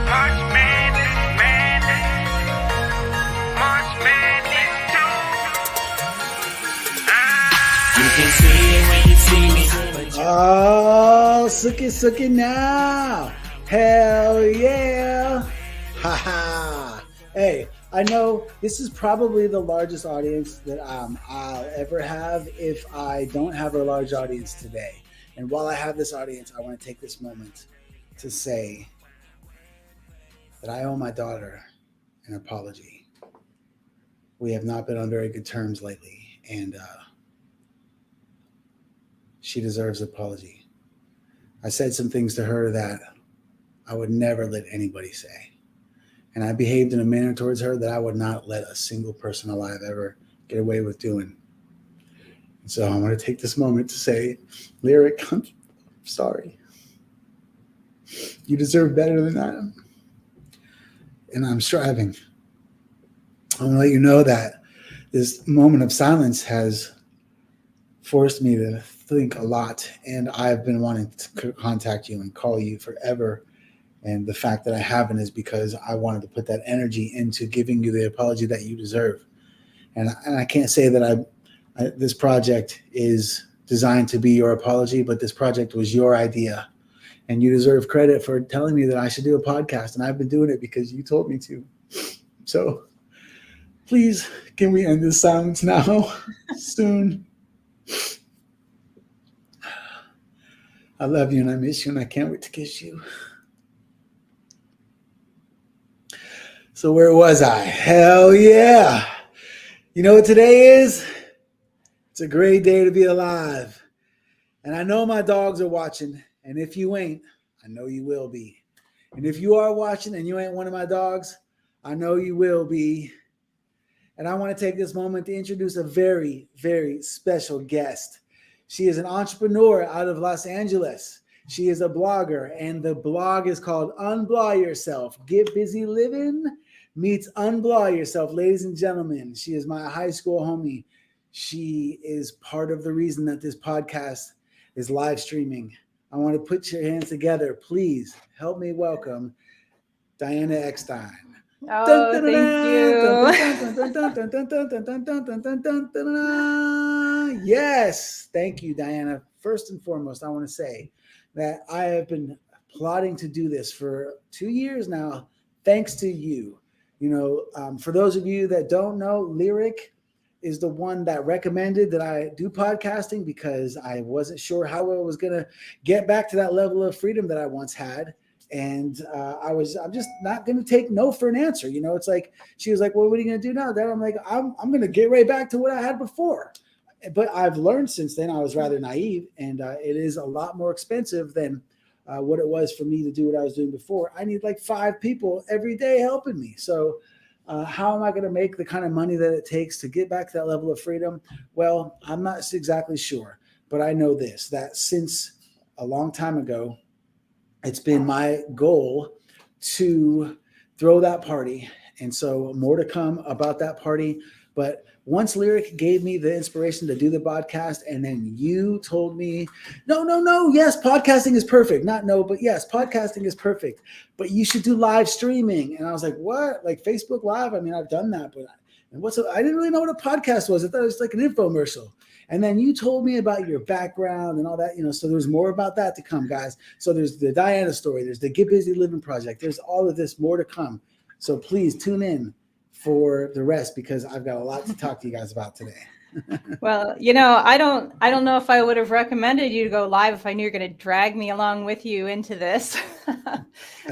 March Madness, March Madness too. You can see it when you see me. Oh, suki now. Hell yeah. Haha. Hey, I know this is probably the largest audience that I'll ever have if I don't have a large audience today. And while I have this audience, I want to take this moment to say that I owe my daughter an apology. We have not been on very good terms lately, and she deserves an apology. I said some things to her that I would never let anybody say. And I behaved in a manner towards her that I would not let a single person alive ever get away with doing. And so I want to take this moment to say, Lyric, I'm sorry. You deserve better than that. And I'm striving. I want to let you know that this moment of silence has forced me to think a lot. And I've been wanting to contact you and call you forever. And the fact that I haven't is because I wanted to put that energy into giving you the apology that you deserve. And I can't say that this project is designed to be your apology, but this project was your idea. And you deserve credit for telling me that I should do a podcast. And I've been doing it because you told me to. So please, can we end this silence now? Soon. I love you and I miss you and I can't wait to kiss you. So where was I? Hell yeah. You know what today is? It's a great day to be alive. And I know my dogs are watching. And if you ain't, I know you will be. And if you are watching and you ain't one of my dogs, I know you will be. And I want to take this moment to introduce a very, very special guest. She is an entrepreneur out of Los Angeles. She is a blogger, and the blog is called Unblaw Yourself. Gitbizzylivin meets Unblaw Yourself, ladies and gentlemen. She is my high school homie. She is part of the reason that this podcast is live streaming. I want to put your hands together. Please help me welcome Diana Eckstein. Oh, thank you. Yes, thank you, Diana. First and foremost, I want to say that I have been plotting to do this for 2 years now, thanks to you. You know, for those of you that don't know, Lyric is the one that recommended that I do podcasting because I wasn't sure how I was going to get back to that level of freedom that I once had. And I'm just not going to take no for an answer. You know, it's like, she was like, well, what are you going to do now? Then I'm like, I'm going to get right back to what I had before. But I've learned since then, I was rather naive, and it is a lot more expensive than what it was for me to do what I was doing before. I need like 5 people every day helping me. So how am I going to make the kind of money that it takes to get back to that level of freedom? Well, I'm not exactly sure, but I know this, that since a long time ago, it's been my goal to throw that party. And so more to come about that party. But once Lyric gave me the inspiration to do the podcast, and then you told me, no, yes, podcasting is perfect. Not no, but yes, podcasting is perfect. But you should do live streaming. And I was like, what? Like Facebook Live? I mean, I've done that, but I didn't really know what a podcast was. I thought it was like an infomercial. And then you told me about your background and all that, you know, so there's more about that to come, guys. So there's the Diana story, there's the Get Busy Living project, there's all of this more to come. So please tune in for the rest, because I've got a lot to talk to you guys about today. Well, you know, I don't know if I would have recommended you to go live if I knew you're going to drag me along with you into this.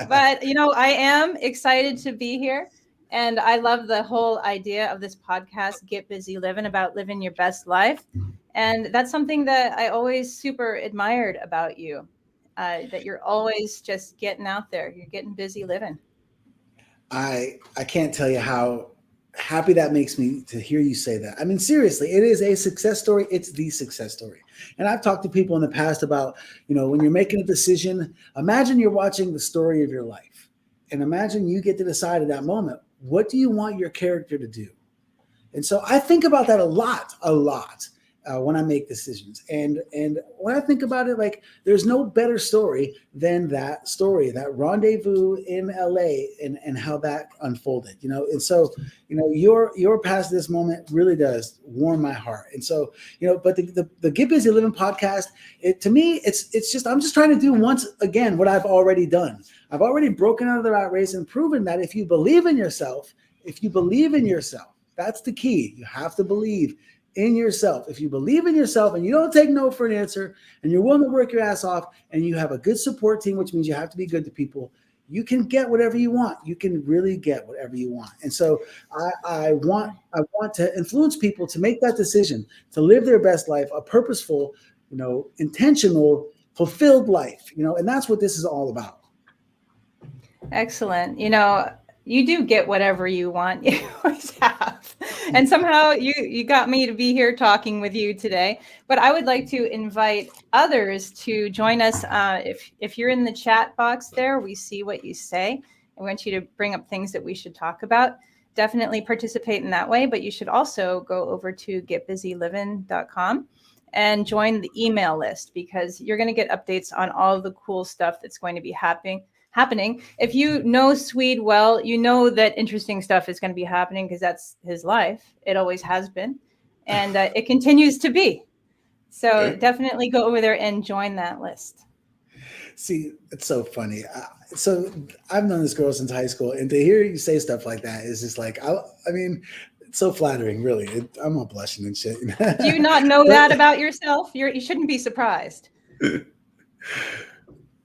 But, you know, I am excited to be here. And I love the whole idea of this podcast, Get Busy Living, about living your best life. And that's something that I always super admired about you, that you're always just getting out there. You're getting busy living. I can't tell you how happy that makes me to hear you say that. I mean, seriously, it is a success story. It's the success story. And I've talked to people in the past about, you know, when you're making a decision, imagine you're watching the story of your life. And imagine you get to decide at that moment, what do you want your character to do? And so I think about that a lot. when I make decisions. And when I think about it, like there's no better story than that story, that rendezvous in LA and how that unfolded, you know? And so, you know, your past this moment really does warm my heart. And so, you know, but the Get Busy Living podcast, to me, it's just, I'm just trying to do once again what I've already done. I've already broken out of the rat race and proven that if you believe in yourself, that's the key. You have to believe in yourself. If you believe in yourself and you don't take no for an answer and you're willing to work your ass off and you have a good support team, which means you have to be good to people, you can get whatever you want. You can really get whatever you want. And so I want to influence people to make that decision, to live their best life, a purposeful, you know, intentional, fulfilled life, you know, and that's what this is all about. Excellent. You know, you do get whatever you want. You always have. And somehow you got me to be here talking with you today. But I would like to invite others to join us. If you're in the chat box there, we see what you say. I want you to bring up things that we should talk about. Definitely participate in that way. But you should also go over to gitbizzylivin.com and join the email list, because you're going to get updates on all of the cool stuff that's going to be happening. If you know Swede well, you know that interesting stuff is going to be happening because that's his life. It always has been, and it continues to be. So definitely go over there and join that list. See, it's so funny. So I've known this girl since high school, and to hear you say stuff like that is just like, I mean, it's so flattering, really. I'm all blushing and shit. Do you not know that about yourself? You shouldn't be surprised.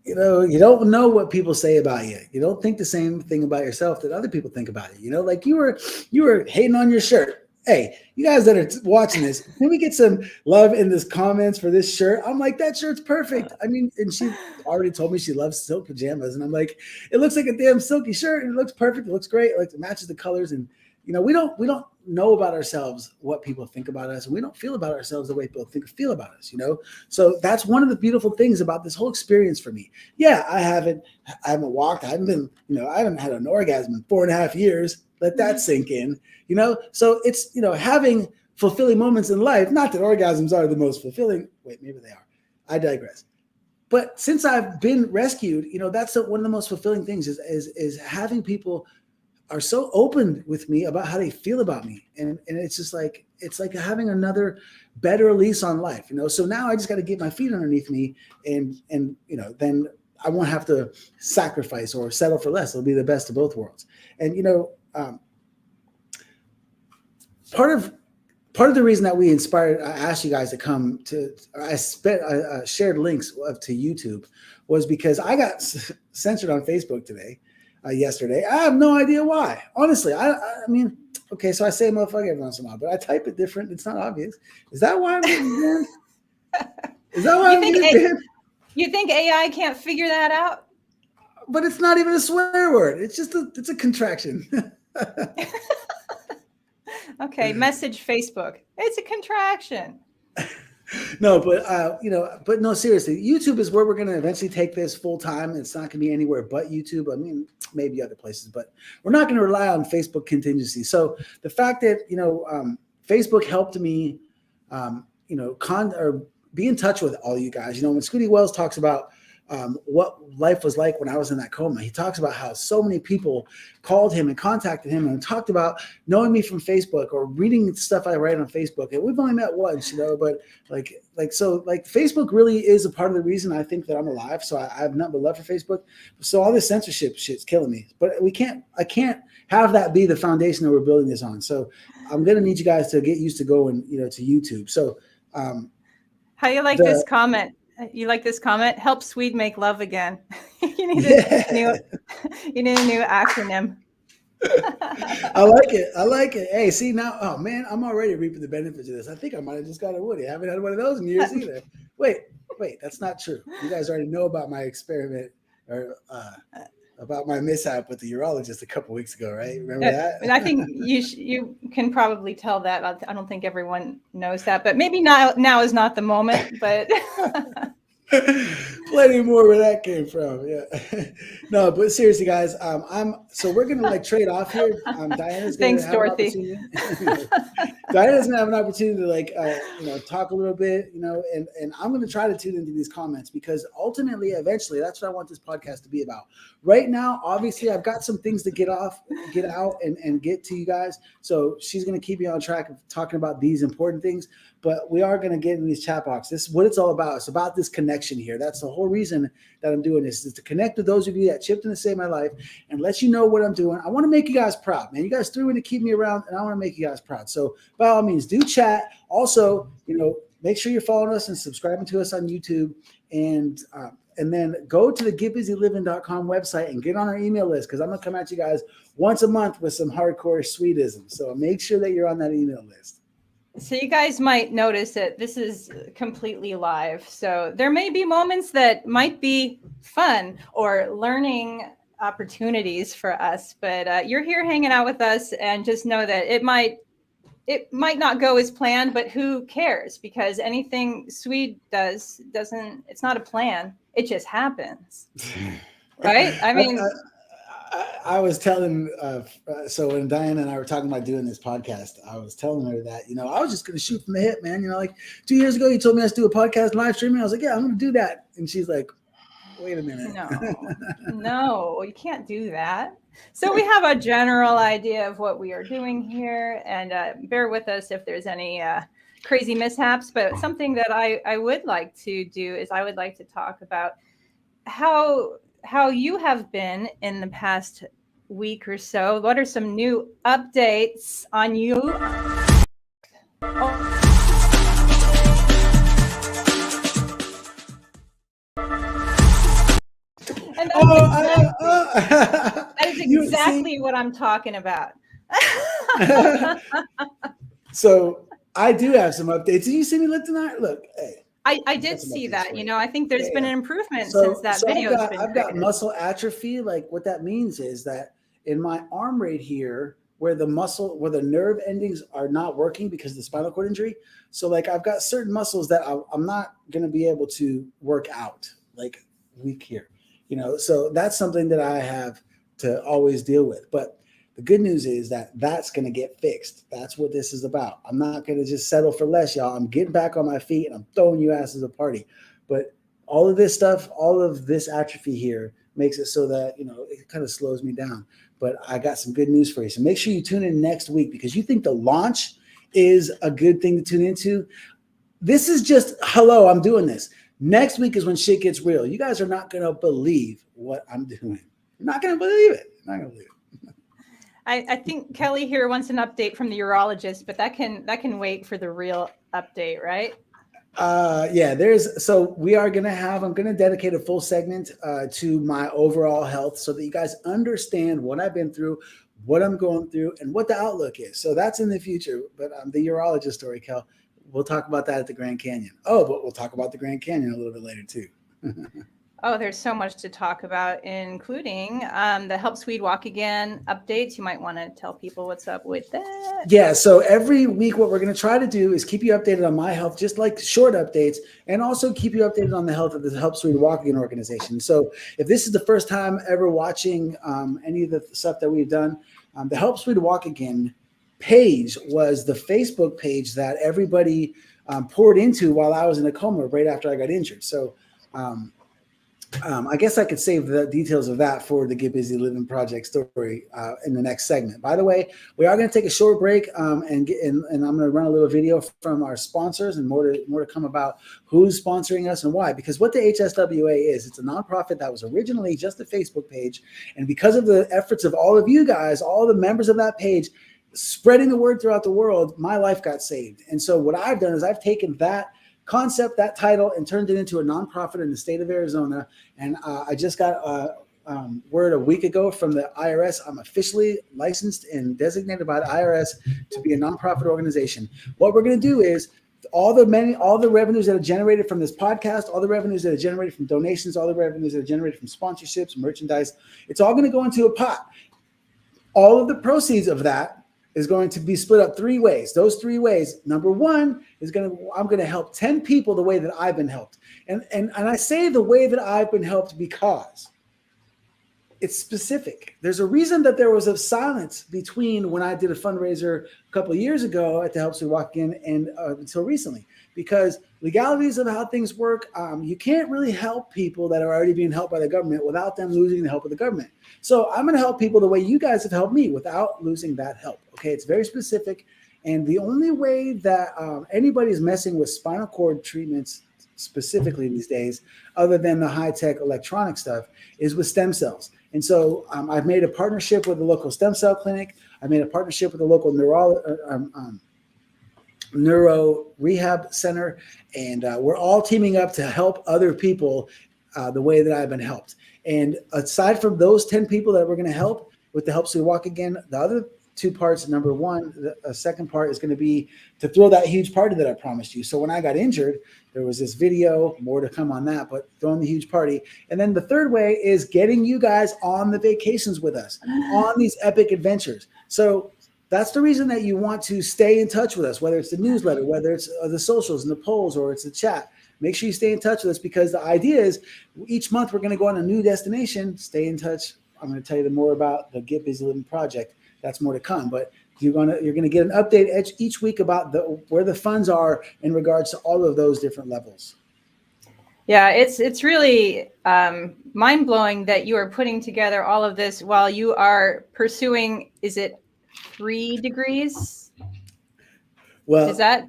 You know, you don't know what people say about you. You don't think the same thing about yourself that other people think about you. You know, like you were hating on your shirt. Hey, you guys that are watching this, can we get some love in this comments for this shirt? I'm like, that shirt's perfect. I mean, and she already told me she loves silk pajamas. And I'm like, it looks like a damn silky shirt and it looks perfect. It looks great. Like it matches the colors. And, you know, we don't know about ourselves what people think about us, and we don't feel about ourselves the way people feel about us, you know? So that's one of the beautiful things about this whole experience for me. Yeah, I haven't walked, I haven't had an orgasm in 4.5 years. Let that sink in, you know? So it's, you know, having fulfilling moments in life, not that orgasms are the most fulfilling. Wait, maybe they are. I digress. But since I've been rescued, you know, that's one of the most fulfilling things is having people are so open with me about how they feel about me. And it's just like, it's like having another better lease on life, you know? So now I just got to get my feet underneath me and, you know, then I won't have to sacrifice or settle for less. It'll be the best of both worlds. And, you know, part of the reason that I asked you guys to come to, I shared links to YouTube was because I got censored on Facebook yesterday. I have no idea why. Honestly, I mean, okay, so I say motherfucker every once in a while, but I type it different. It's not obvious. Is that why I'm getting banned? Is that why I'm getting banned? You think AI can't figure that out? But it's not even a swear word. It's just it's a contraction. Okay, message Facebook. It's a contraction. No, but you know, but no, seriously, YouTube is where we're going to eventually take this full time. It's not going to be anywhere but YouTube. I mean, maybe other places, but we're not going to rely on Facebook contingency. So the fact that, you know, Facebook helped me, you know, or be in touch with all you guys. You know, when Scooty Wells talks about what life was like when I was in that coma, he talks about how so many people called him and contacted him and talked about knowing me from Facebook or reading stuff I write on Facebook. And we've only met once, you know, but so Facebook really is a part of the reason I think that I'm alive. So I have nothing but love for Facebook. So all this censorship shit's killing me, but I can't have that be the foundation that we're building this on. So I'm going to need you guys to get used to going, you know, to YouTube. So, how you like this comment? You like this comment? Help Swede make love again. You need a new acronym. I like it. Hey, see now, oh man, I'm already reaping the benefits of this. I think I might have just got a Woody. I haven't had one of those in years either. Wait, that's not true. You guys already know about my experiment or about my mishap with the urologist a couple weeks ago, right? Remember that? And I think you can probably tell that. I don't think everyone knows that, but maybe now is not the moment. But Plenty more where that came from. Yeah. No, but seriously, guys, we're gonna like trade off here. Diana's gonna Thanks, have an Dorothy. opportunity. Diana's gonna have an opportunity to like talk a little bit, and I'm gonna try to tune into these comments because ultimately, eventually, that's what I want this podcast to be about. Right now, obviously, I've got some things to get out, and get to you guys. So she's gonna keep me on track of talking about these important things. But we are going to get in these chat box. This is what it's all about. It's about this connection here. That's the whole reason that I'm doing this, is to connect with those of you that chipped in to save my life and let you know what I'm doing. I want to make you guys proud, man. You guys threw in to keep me around, and I want to make you guys proud. So by all means, do chat. Also, make sure you're following us and subscribing to us on YouTube, and then go to the gitbizzylivin.com website and get on our email list, because I'm going to come at you guys once a month with some hardcore Swedism. So make sure that you're on that email list. So you guys might notice that this is completely live. So there may be moments that might be fun or learning opportunities for us, but you're here hanging out with us, and just know that it might not go as planned, but who cares? Because anything Swede does it's not a plan. It just happens. Right? I mean, I was telling, so when Diana and I were talking about doing this podcast, I was telling her that, I was just going to shoot from the hip, man. Like 2 years ago, you told me I was do a podcast live streaming. I was like, yeah, I'm going to do that. And she's like, wait a minute. No, you can't do that. So we have a general idea of what we are doing here, and bear with us if there's any crazy mishaps. But something that I would like to do is I would like to talk about how you have been in the past week or so. What are some new updates on you? And that is exactly what I'm talking about. So I do have some updates. Did you see me look tonight? Look, hey. I did see that. I think there's been an improvement since that video has been I've got muscle atrophy. Like what that means is that in my arm right here, where the nerve endings are not working because of the spinal cord injury. So like I've got certain muscles that I'm not going to be able to work out, like weak here, so that's something that I have to always deal with. But the good news is that that's going to get fixed. That's what this is about. I'm not going to just settle for less, y'all. I'm getting back on my feet and I'm throwing you asses a party. But all of this stuff, all of this atrophy here makes it so that, it kind of slows me down. But I got some good news for you. So make sure you tune in next week, because you think the launch is a good thing to tune into. This is just, hello, I'm doing this. Next week is when shit gets real. You guys are not going to believe what I'm doing. You're not going to believe it. You're not going to believe it. I think Kelly here wants an update from the urologist, but that can wait for the real update, right? Yeah, I'm going to dedicate a full segment to my overall health, so that you guys understand what I've been through, what I'm going through, and what the outlook is. So that's in the future. But the urologist story, Kel, we'll talk about that at the Grand Canyon. Oh, but we'll talk about the Grand Canyon a little bit later too. Oh, there's so much to talk about, including the Help Swede Walk Again updates. You might want to tell people what's up with that. Yeah, so every week what we're going to try to do is keep you updated on my health, just like short updates, and also keep you updated on the health of the Help Swede Walk Again organization. So if this is the first time ever watching any of the stuff that we've done, the Help Swede Walk Again page was the Facebook page that everybody poured into while I was in a coma right after I got injured. So I guess I could save the details of that for the Get Busy Living Project story in the next segment. By the way, we are going to take a short break and I'm going to run a little video from our sponsors, and more to come about who's sponsoring us and why. Because what the HSWA is, it's a nonprofit that was originally just a Facebook page, and because of the efforts of all of you guys, all the members of that page, spreading the word throughout the world, my life got saved. And so what I've done is I've taken that concept, that title, and turned it into a nonprofit in the state of Arizona. And I just got word a week ago from the IRS. I'm officially licensed and designated by the IRS to be a nonprofit organization. What we're going to do is all the revenues that are generated from this podcast, all the revenues that are generated from donations, all the revenues that are generated from sponsorships, merchandise, it's all going to go into a pot. All of the proceeds of that is going to be split up 3 ways. Those 3 ways, number one is I'm going to help 10 people the way that I've been helped. And I say the way that I've been helped because it's specific. There's a reason that there was a silence between when I did a fundraiser a couple of years ago at the Help Swede Walk In and until recently, because legalities of how things work, you can't really help people that are already being helped by the government without them losing the help of the government. So I'm going to help people the way you guys have helped me without losing that help. Okay, it's very specific. And the only way that anybody's messing with spinal cord treatments specifically these days, other than the high-tech electronic stuff, is with stem cells. And so I've made a partnership with the local stem cell clinic. I made a partnership with the local neuro rehab center. And we're all teaming up to help other people the way that I've been helped. And aside from those 10 people that we're going to help with the Help Swede Walk Again, the other 2 parts, number one, the second part is going to be to throw that huge party that I promised you. So when I got injured, there was this video, more to come on that, but throwing the huge party. And then the third way is getting you guys on the vacations with us, on these epic adventures. So that's the reason that you want to stay in touch with us, whether it's the newsletter, whether it's the socials and the polls, or it's the chat. Make sure you stay in touch with us, because the idea is each month we're going to go on a new destination. Stay in touch. I'm going to tell you more about the Get Busy Living project. That's more to come, but you're going to get an update each week about where the funds are in regards to all of those different levels. Yeah, it's really mind-blowing that you are putting together all of this while you are pursuing, is it 3 degrees? Well, is that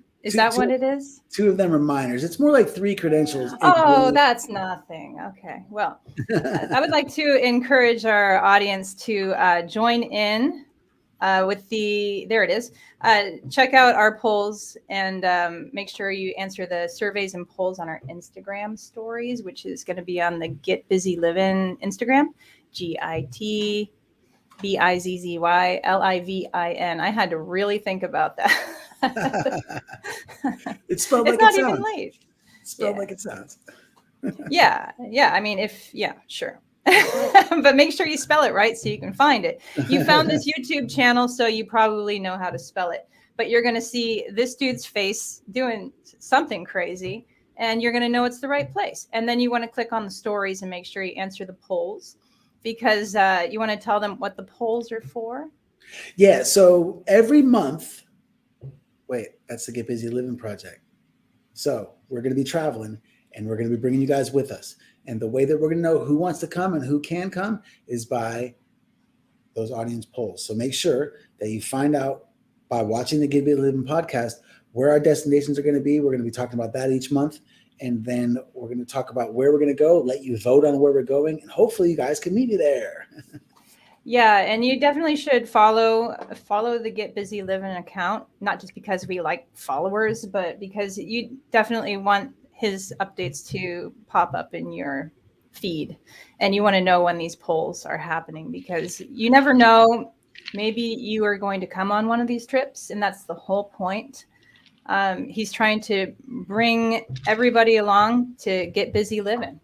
what it is? 2 of them are minors. It's more like 3 credentials. Oh, that's nothing. Okay. Well, I would like to encourage our audience to join in with there it is. Check out our polls and make sure you answer the surveys and polls on our Instagram stories, which is going to be on the Get Busy Livin Instagram, GitBizzyLivin. I had to really think about that. It's spelled like it's not it even sounds. late. It's spelled like it sounds. Yeah. I mean, sure. But make sure you spell it right so you can find it. You found this YouTube channel, so you probably know how to spell it. But you're going to see this dude's face doing something crazy, and you're going to know it's the right place. And then you want to click on the stories and make sure you answer the polls, because you want to tell them what the polls are for. Yeah. So every month, that's the Get Busy Living project. So we're going to be traveling, and we're going to be bringing you guys with us. And the way that we're going to know who wants to come and who can come is by those audience polls. So make sure that you find out by watching the Get Busy Living podcast where our destinations are going to be. We're going to be talking about that each month. And then we're going to talk about where we're going to go, let you vote on where we're going, and hopefully you guys can meet you there. Yeah, and you definitely should follow the Get Busy Living account, not just because we like followers, but because you definitely want his updates to pop up in your feed, and you want to know when these polls are happening, because you never know, maybe you are going to come on one of these trips, and that's the whole point. He's trying to bring everybody along to Get Busy Living.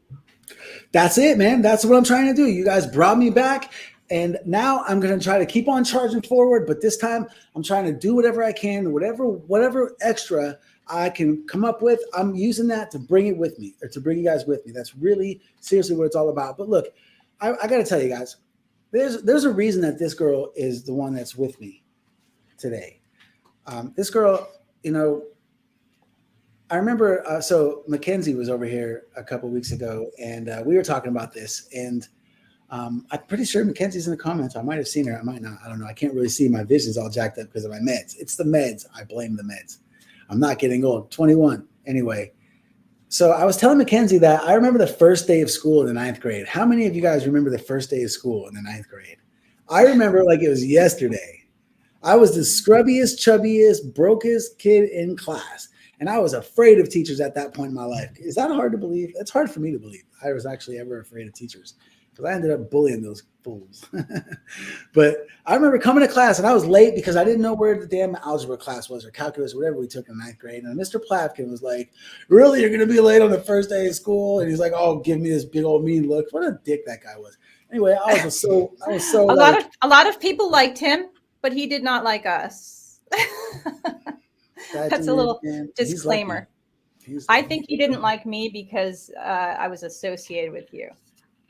That's it, man. That's what I'm trying to do. You guys brought me back, and now I'm going to try to keep on charging forward, but this time I'm trying to do whatever I can, whatever extra I can come up with. I'm using that to bring it with me, or to bring you guys with me. That's really seriously what it's all about. But look, I got to tell you guys, there's a reason that this girl is the one that's with me today. This girl, I remember, so Mackenzie was over here a couple of weeks ago, and we were talking about this, and I'm pretty sure Mackenzie's in the comments. I might have seen her. I might not. I don't know. I can't really see. My vision's all jacked up because of my meds. It's the meds. I blame the meds. I'm not getting old. 21. Anyway, so I was telling Mackenzie that I remember the first day of school in the 9th grade. How many of you guys remember the first day of school in the 9th grade? I remember like it was yesterday. I was the scrubbiest, chubbiest, brokest kid in class. And I was afraid of teachers at that point in my life. Is that hard to believe? It's hard for me to believe. I was actually ever afraid of teachers, because I ended up bullying those fools. But I remember coming to class, and I was late because I didn't know where the damn algebra class was, or calculus, or whatever we took in 9th grade. And Mr. Plavkin was like, "Really, you're going to be late on the first day of school?" And he's like, "Oh, give me this big old mean look." What a dick that guy was. Anyway, I was so a lot of people liked him. but he did not like us. That That's a dude, little man, he's lucky. disclaimer. He's I lucky. think he didn't like me because I was associated with you.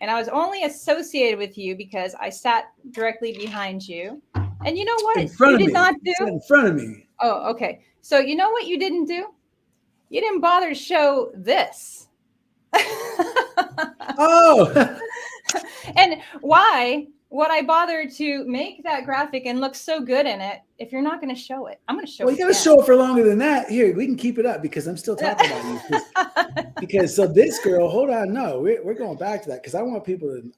And I was only associated with you because I sat directly behind you. And you know what In front you of did me. not He do? said in front of me. Oh, okay. So you know what you didn't do? You didn't bother to show this. Oh, And why would I bother to make that graphic and look so good in it if you're not going to show it? I'm going to show well, it you got to again. show it for longer than that. Here, we can keep it up because I'm still talking about you. Because so this girl, hold on, no, we're going back to that because I want people to,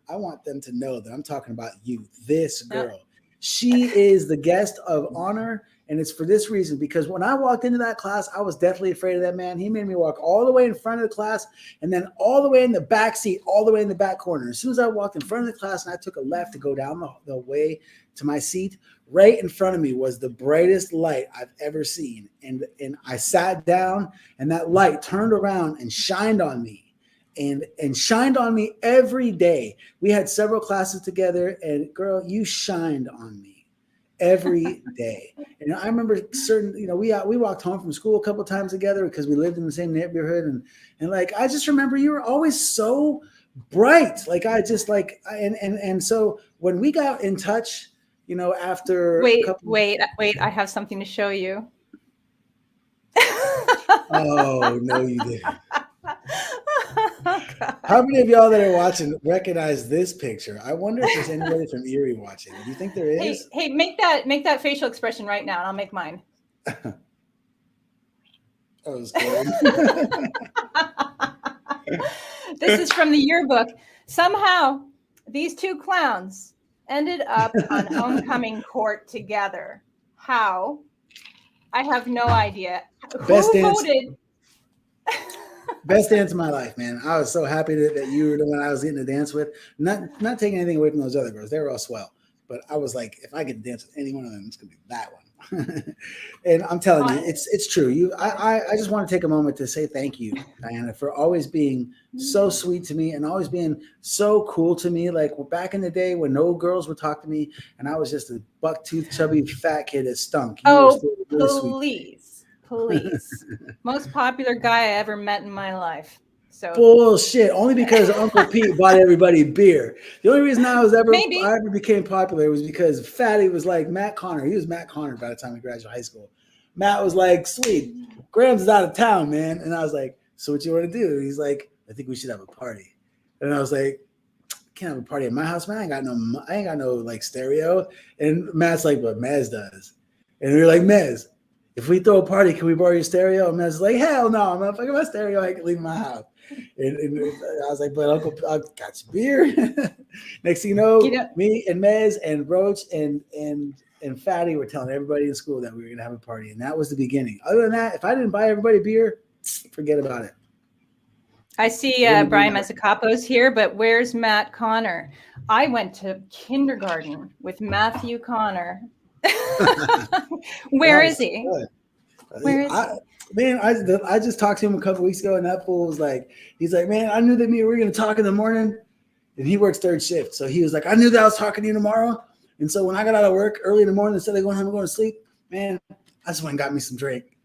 I want them to know that I'm talking about you. This girl, she is the guest of honor. And it's for this reason, because when I walked into that class, I was deathly afraid of that man. He made me walk all the way in front of the class and then all the way in the back seat, all the way in the back corner. As soon as I walked in front of the class and I took a left to go down the way to my seat, right in front of me was the brightest light I've ever seen. And I sat down and that light turned around and shined on me. And shined on me every day. We had several classes together and girl, you shined on me every day. And I remember certain, we walked home from school a couple of times together because we lived in the same neighborhood. And like, I just remember you were always so bright. Like I just like, and so when we got in touch, after wait, I have something to show you. Oh, no, you didn't. How many of y'all that are watching recognize this picture? I wonder if there's anybody from Erie watching. Do you think there is? Hey, make that facial expression right now, and I'll make mine. That was good. This is from the yearbook. Somehow, these two clowns ended up on homecoming court together. How? I have no idea. Best Who dance. voted? Best dance of my life, man. I was so happy that you were the one I was getting to dance with. Not taking anything away from those other girls. They were all swell. But I was like, if I could dance with any one of them, it's gonna be that one. And I'm telling you, it's true. I just want to take a moment to say thank you, Diana, for always being so sweet to me and always being so cool to me. Like back in the day when no girls would talk to me and I was just a buck-toothed, chubby, fat kid that stunk. Oh, really please. Most popular guy I ever met in my life. So bullshit. Only because Uncle Pete bought everybody beer. The only reason I ever became popular was because Fatty was like Matt Connor. He was Matt Connor by the time we graduated high school. Matt was like, Swede, Graham's is out of town, man. And I was like, so what you want to do? And he's like, I think we should have a party. And I was like, can't have a party at my house, man. I ain't got no like stereo. And Matt's like, but Mez does. And we were like, Mez, if we throw a party, can we borrow your stereo? And Mez was like, hell no, I'm not fucking my stereo. I can leave my house. And I was like, but Uncle, I got you beer. Next thing you know, me and Mez and Roach and Fatty were telling everybody in school that we were going to have a party. And that was the beginning. Other than that, if I didn't buy everybody beer, forget about it. I see Brian Mazzacapo's here, but where's Matt Connor? I went to kindergarten with Matthew Connor. Where is he? Where is he? Man, I just talked to him a couple weeks ago, and that fool was like, he's like, man, I knew that we were going to talk in the morning, and he works third shift. So he was like, I knew that I was talking to you tomorrow. And so when I got out of work early in the morning, instead of going home and going to sleep, man, I just went and got me some drink.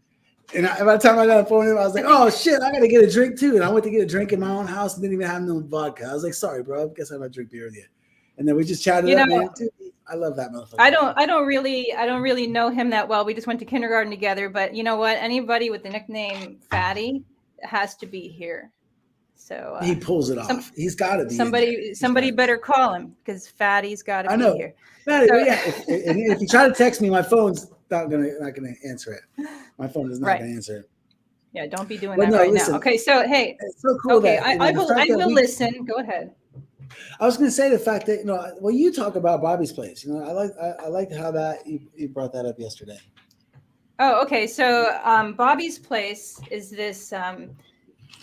And by the time I got a phone in, I was like, oh shit, I got to get a drink too. And I went to get a drink in my own house and didn't even have no vodka. I was like, sorry, bro, I guess I might drink beer with you. And then we just chatted up, man. Dude, I love that motherfucker. I don't really know him that well. We just went to kindergarten together, but you know what? Anybody with the nickname Fatty has to be here. So he pulls it off. He's got to be. Somebody better call him because Fatty's got to be here. Fatty, so, yeah. If you try to text me, my phone's not gonna answer it. My phone is not gonna answer it. Yeah, don't be doing that now. Okay, so hey, it's so cool. Okay, I will listen. Go ahead. I was going to say the fact that when you talk about Bobby's Place, I like how that you brought that up yesterday. Oh, okay. So Bobby's Place is this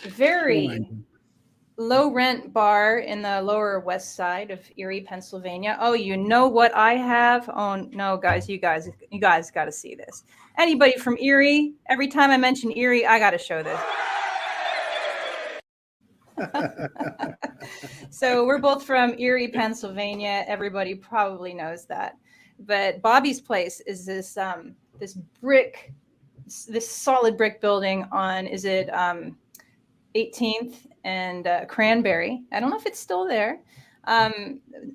very low rent bar in the lower west side of Erie, Pennsylvania. Oh, you know what I have? Oh no, guys, you guys got to see this. Anybody from Erie? Every time I mention Erie, I got to show this. So we're both from Erie, Pennsylvania. Everybody probably knows that. But Bobby's place is this this solid brick building on, is it 18th and Cranberry. I don't know if it's still there.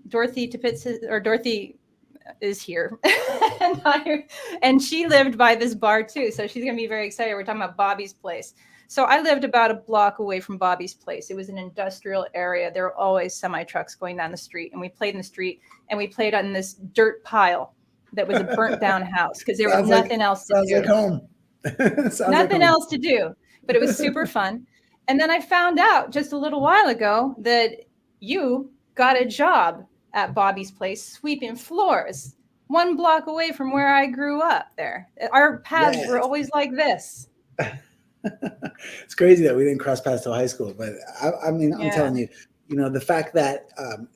Dorothy is here, and she lived by this bar too. So she's gonna be very excited. We're talking about Bobby's place. So I lived about a block away from Bobby's place. It was an industrial area. There were always semi trucks going down the street, and we played in the street, and we played on this dirt pile that was a burnt down house because there was nothing else to do. Like home. Nothing else to do, but it was super fun. And then I found out just a little while ago that you got a job at Bobby's place sweeping floors 1 block away from where I grew up there. Our paths were always like this. It's crazy that we didn't cross paths till high school, but I'm telling you, the fact that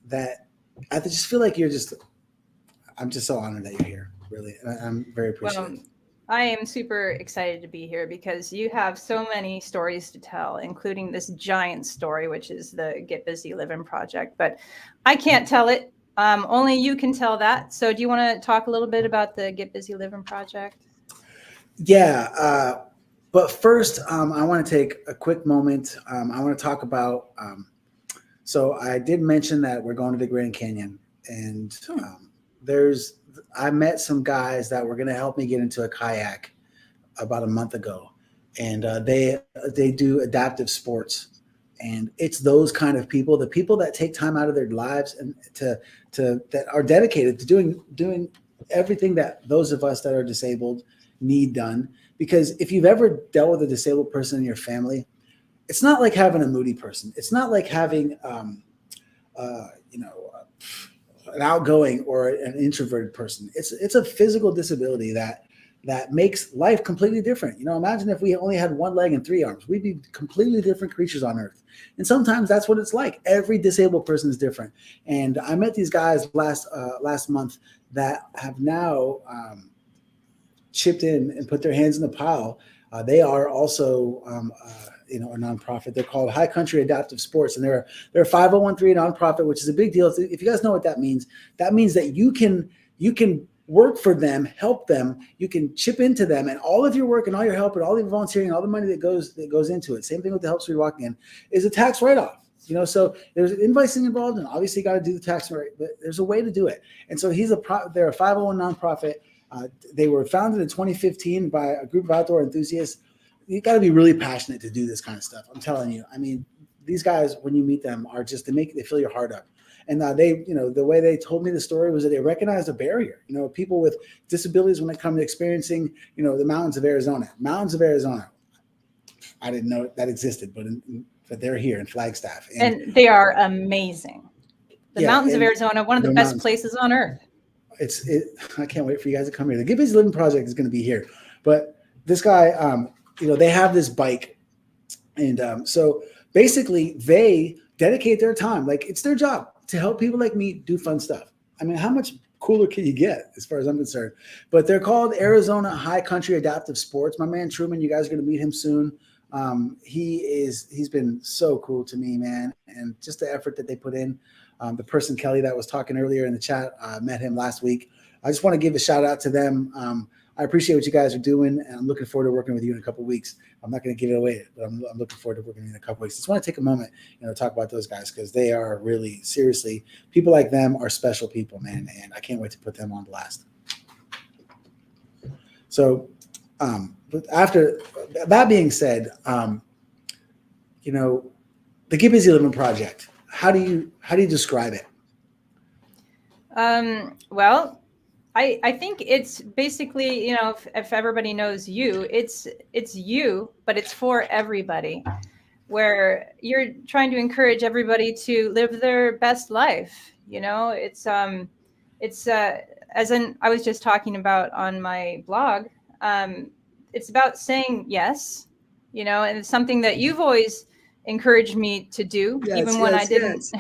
that I just feel like I'm just so honored that you're here. Really, I'm very appreciative. Well, I am super excited to be here because you have so many stories to tell, including this giant story, which is the Get Busy Living project. But I can't tell it. Only you can tell that. So do you want to talk a little bit about the Get Busy Living project? Yeah. But first, I want to take a quick moment. I want to talk about, so I did mention that we're going to the Grand Canyon, and I met some guys that were going to help me get into a kayak about a month ago, and they do adaptive sports, and it's those kind of people, the people that take time out of their lives and that are dedicated to doing everything that those of us that are disabled need done. Because if you've ever dealt with a disabled person in your family, it's not like having a moody person. It's not like having an outgoing or an introverted person. It's a physical disability that makes life completely different. Imagine if we only had 1 leg and 3 arms. We'd be completely different creatures on earth. And sometimes that's what it's like. Every disabled person is different. And I met these guys last month that have now chipped in and put their hands in the pile. They are also a nonprofit. They're called High Country Adaptive Sports, and they're a 501(c)(3) nonprofit, which is a big deal. If you guys know what that means that you can work for them, help them, you can chip into them, and all of your work and all your help and all your volunteering, all the money that goes into it. Same thing with the Help Swede Walking In is a tax write-off. So there's invoicing involved, and obviously you got to do the tax right, but there's a way to do it. And so they're a 501 nonprofit. They were founded in 2015 by a group of outdoor enthusiasts. You got to be really passionate to do this kind of stuff. I'm telling you. I mean, these guys, when you meet them, are just they fill your heart up. And the way they told me the story was that they recognized a barrier. People with disabilities when it comes to experiencing, the mountains of Arizona. Mountains of Arizona. I didn't know that existed, but they're here in Flagstaff, and they are amazing. The mountains of Arizona, one of the best places on earth. I can't wait for you guys to come here. The Get Busy Living project is going to be here, but this guy, they have this bike, and so basically they dedicate their time, like it's their job to help people like me do fun stuff. I mean, how much cooler can you get as far as I'm concerned? But they're called Arizona High Country Adaptive Sports. My man Truman, you guys are going to meet him soon. He's been so cool to me, man, and just the effort that they put in. The person, Kelly, that was talking earlier in the chat, met him last week. I just want to give a shout out to them. I appreciate what you guys are doing, and I'm looking forward to working with you in a couple of weeks. I'm not going to give it away, but I'm looking forward to working with you in a couple of weeks. Just want to take a moment, talk about those guys because they are really, seriously, people like them are special people, man, and I can't wait to put them on blast. So, but after that being said, the Get Busy Living project. How do you describe it? Well, I think it's basically, if everybody knows you, it's you, but it's for everybody, where you're trying to encourage everybody to live their best life. It's as in I was just talking about on my blog. It's about saying yes, and it's something that you've always encouraged me to do, even when I didn't.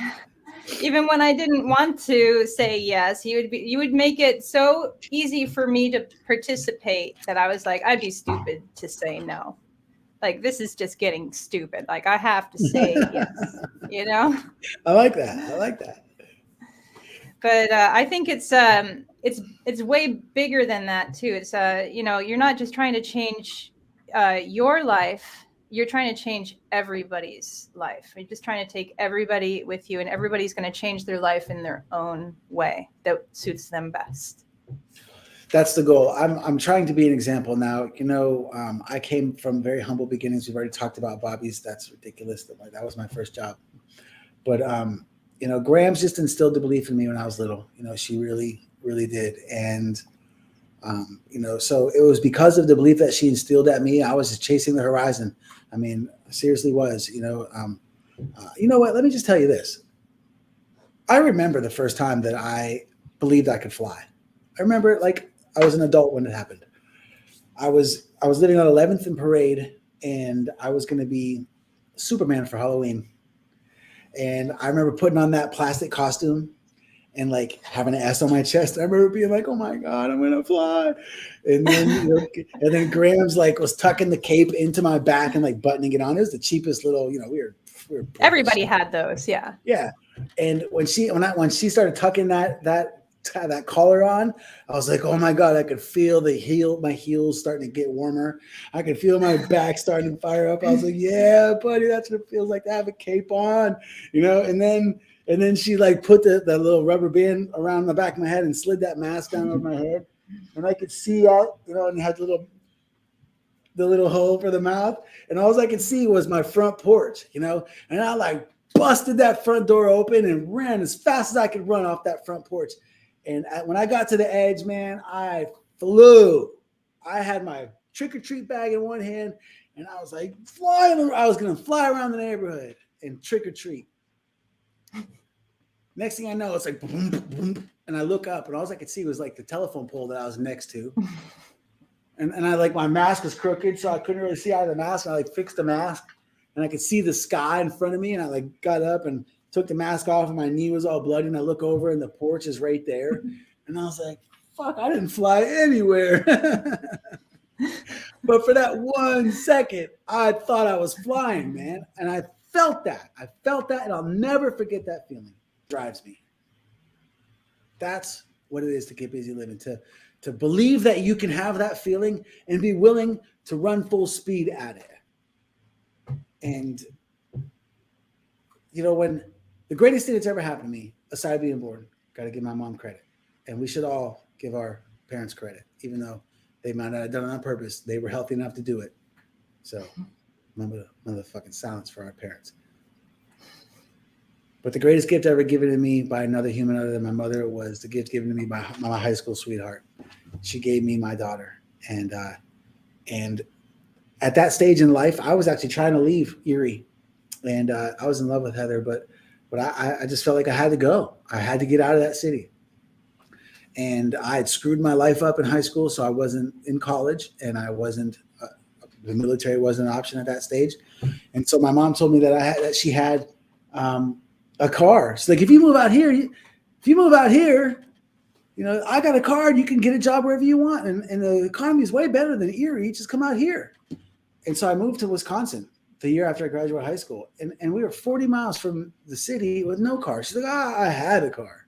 Even when I didn't want to say yes, you would make it so easy for me to participate that I was like, I'd be stupid to say no. Like, this is just getting stupid. Like, I have to say yes, I like that. But I think it's way bigger than that too. It's you know, you're not just trying to change your life. You're trying to change everybody's life. You're just trying to take everybody with you, and everybody's going to change their life in their own way that suits them best. That's the goal. I'm trying to be an example now. You know, I came from very humble beginnings. We've already talked about Bobby's. That's ridiculous. That was my first job. But you know, Graham's just instilled the belief in me when I was little. You know, she really, really did. And you know, so it was because of the belief that she instilled at me. I was just chasing the horizon. I mean, seriously was. You know what? Let me just tell you this. I remember the first time that I believed I could fly. I remember it like I was an adult when it happened. I was living on 11th and Parade, and I was going to be Superman for Halloween. And I remember putting on that plastic costume and like having an S on my chest. I remember being like, "Oh my God, I'm gonna fly!" And then, you know, and then Graham's like was tucking the cape into my back and like buttoning it on. It was the cheapest little, you know, we were Everybody had those, yeah. Yeah. And when she started tucking that collar on, I was like, oh my God, I could feel my heels starting to get warmer. I could feel my back starting to fire up. I was like, yeah, buddy, that's what it feels like to have a cape on, you know? And then she like put the little rubber band around the back of my head and slid that mask down over my head. And I could see out, you know, and had the little hole for the mouth. And all I could see was my front porch, you know? And I like busted that front door open and ran as fast as I could run off that front porch. And when I got to the edge, man, I flew. I had my trick-or-treat bag in one hand, and I was like, I was going to fly around the neighborhood and trick-or-treat. Next thing I know, it's like, boom, boom, and I look up, and all I could see was like the telephone pole that I was next to. And I like, my mask was crooked, so I couldn't really see out of the mask. And I like fixed the mask, and I could see the sky in front of me, and I like got up and took the mask off, and my knee was all bloody, and I look over and the porch is right there. And I was like, fuck, I didn't fly anywhere. But for that 1 second, I thought I was flying, man. And I felt that, and I'll never forget that feeling. It drives me. That's what it is to get busy living, to believe that you can have that feeling and be willing to run full speed at it. And, you know, when the greatest thing that's ever happened to me, aside being born, got to give my mom credit. And we should all give our parents credit, even though they might not have done it on purpose. They were healthy enough to do it. So remember the fucking silence for our parents. But the greatest gift ever given to me by another human other than my mother was the gift given to me by my high school sweetheart. She gave me my daughter. And at that stage in life, I was actually trying to leave Erie. And I was in love with Heather, but I just felt like I had to go. I had to get out of that city. And I had screwed my life up in high school, so I wasn't in college, and I wasn't. The military wasn't an option at that stage. And so my mom told me that she had a car. She's like, if you move out here, you know, I got a car, and you can get a job wherever you want, and the economy is way better than Erie. Just come out here. And so I moved to Wisconsin the year after I graduated high school. And we were 40 miles from the city with no car. She's like, I had a car.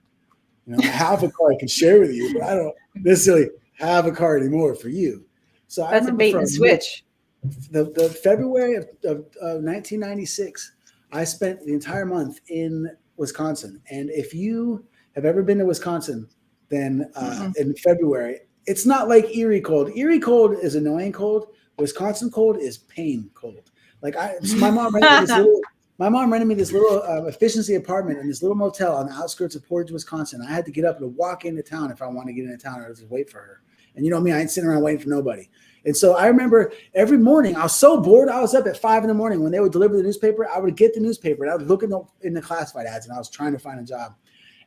You know, I have a car I can share with you, but I don't necessarily have a car anymore for you. So that's a bait and switch. The February of 1996, I spent the entire month in Wisconsin. And if you have ever been to Wisconsin, then in February, it's not like Erie cold. Erie cold is annoying cold. Wisconsin cold is pain cold. Like my mom rented me this little efficiency apartment in this little motel on the outskirts of Portage, Wisconsin. I had to get up and walk into town if I wanted to get into town. I was just wait for her. And you know me, I ain't sitting around waiting for nobody. And so I remember every morning I was so bored. I was up at 5 a.m. when they would deliver the newspaper. I would get the newspaper and I would look in the classified ads, and I was trying to find a job.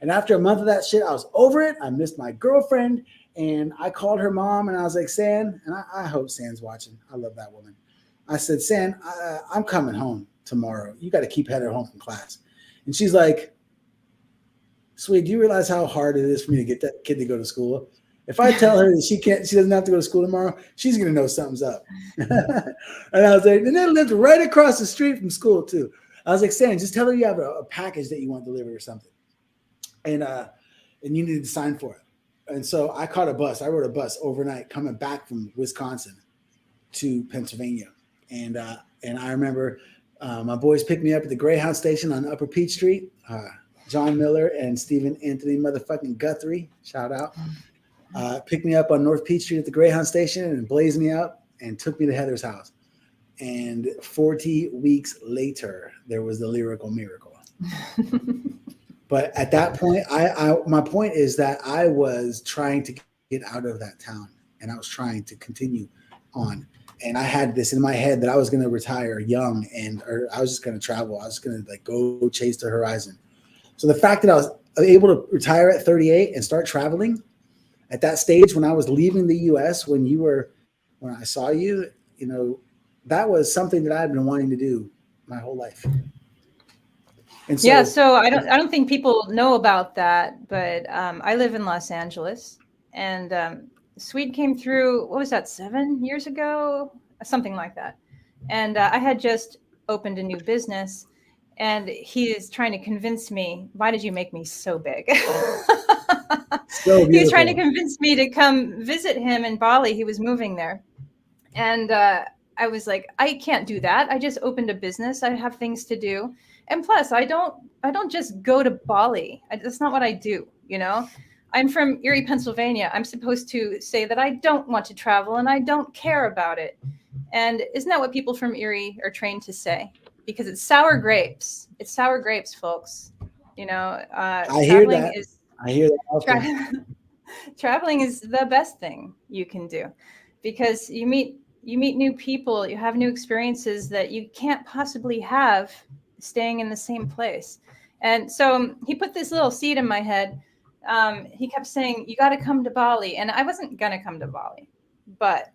And after a month of that shit, I was over it. I missed my girlfriend, and I called her mom, and I was like, San, and I hope San's watching. I love that woman. I said, San, I'm coming home tomorrow. You got to keep Heather home from class. And she's like, Swede, do you realize how hard it is for me to get that kid to go to school? If I tell her that she doesn't have to go to school tomorrow, she's going to know something's up. And I was like, and they lived right across the street from school too. I was like, San, just tell her you have a package that you want delivered or something. And and you needed to sign for it. And so I caught a bus. I rode a bus overnight coming back from Wisconsin to Pennsylvania. And I remember my boys picked me up at the Greyhound station on Upper Peach Street. John Miller and Stephen Anthony motherfucking Guthrie, shout out, picked me up on North Peach Street at the Greyhound station and blazed me up and took me to Heather's house. And 40 weeks later, there was the lyrical miracle. But at that point, my point is that I was trying to get out of that town, and I was trying to continue on. And I had this in my head that I was going to retire young, or I was just going to travel. I was going to like go chase the horizon. So the fact that I was able to retire at 38 and start traveling at that stage when I was leaving the U.S., when I saw you, you know, that was something that I've been wanting to do my whole life. And so, yeah, so I don't think people know about that, but I live in Los Angeles, and Swede came through, what was that, 7 years ago? Something like that. And I had just opened a new business, and he is trying to convince me, why did you make me so big? so He was trying to convince me to come visit him in Bali. He was moving there. And I was like, I can't do that. I just opened a business. I have things to do. And plus, I don't just go to Bali. That's not what I do, you know? I'm from Erie, Pennsylvania. I'm supposed to say that I don't want to travel and I don't care about it. And isn't that what people from Erie are trained to say? Because it's sour grapes. It's sour grapes, folks. You know, I hear that. I hear that. Traveling is the best thing you can do, because you meet new people, you have new experiences that you can't possibly have staying in the same place. And so he put this little seed in my head. He kept saying, you got to come to Bali. And I wasn't going to come to Bali, but,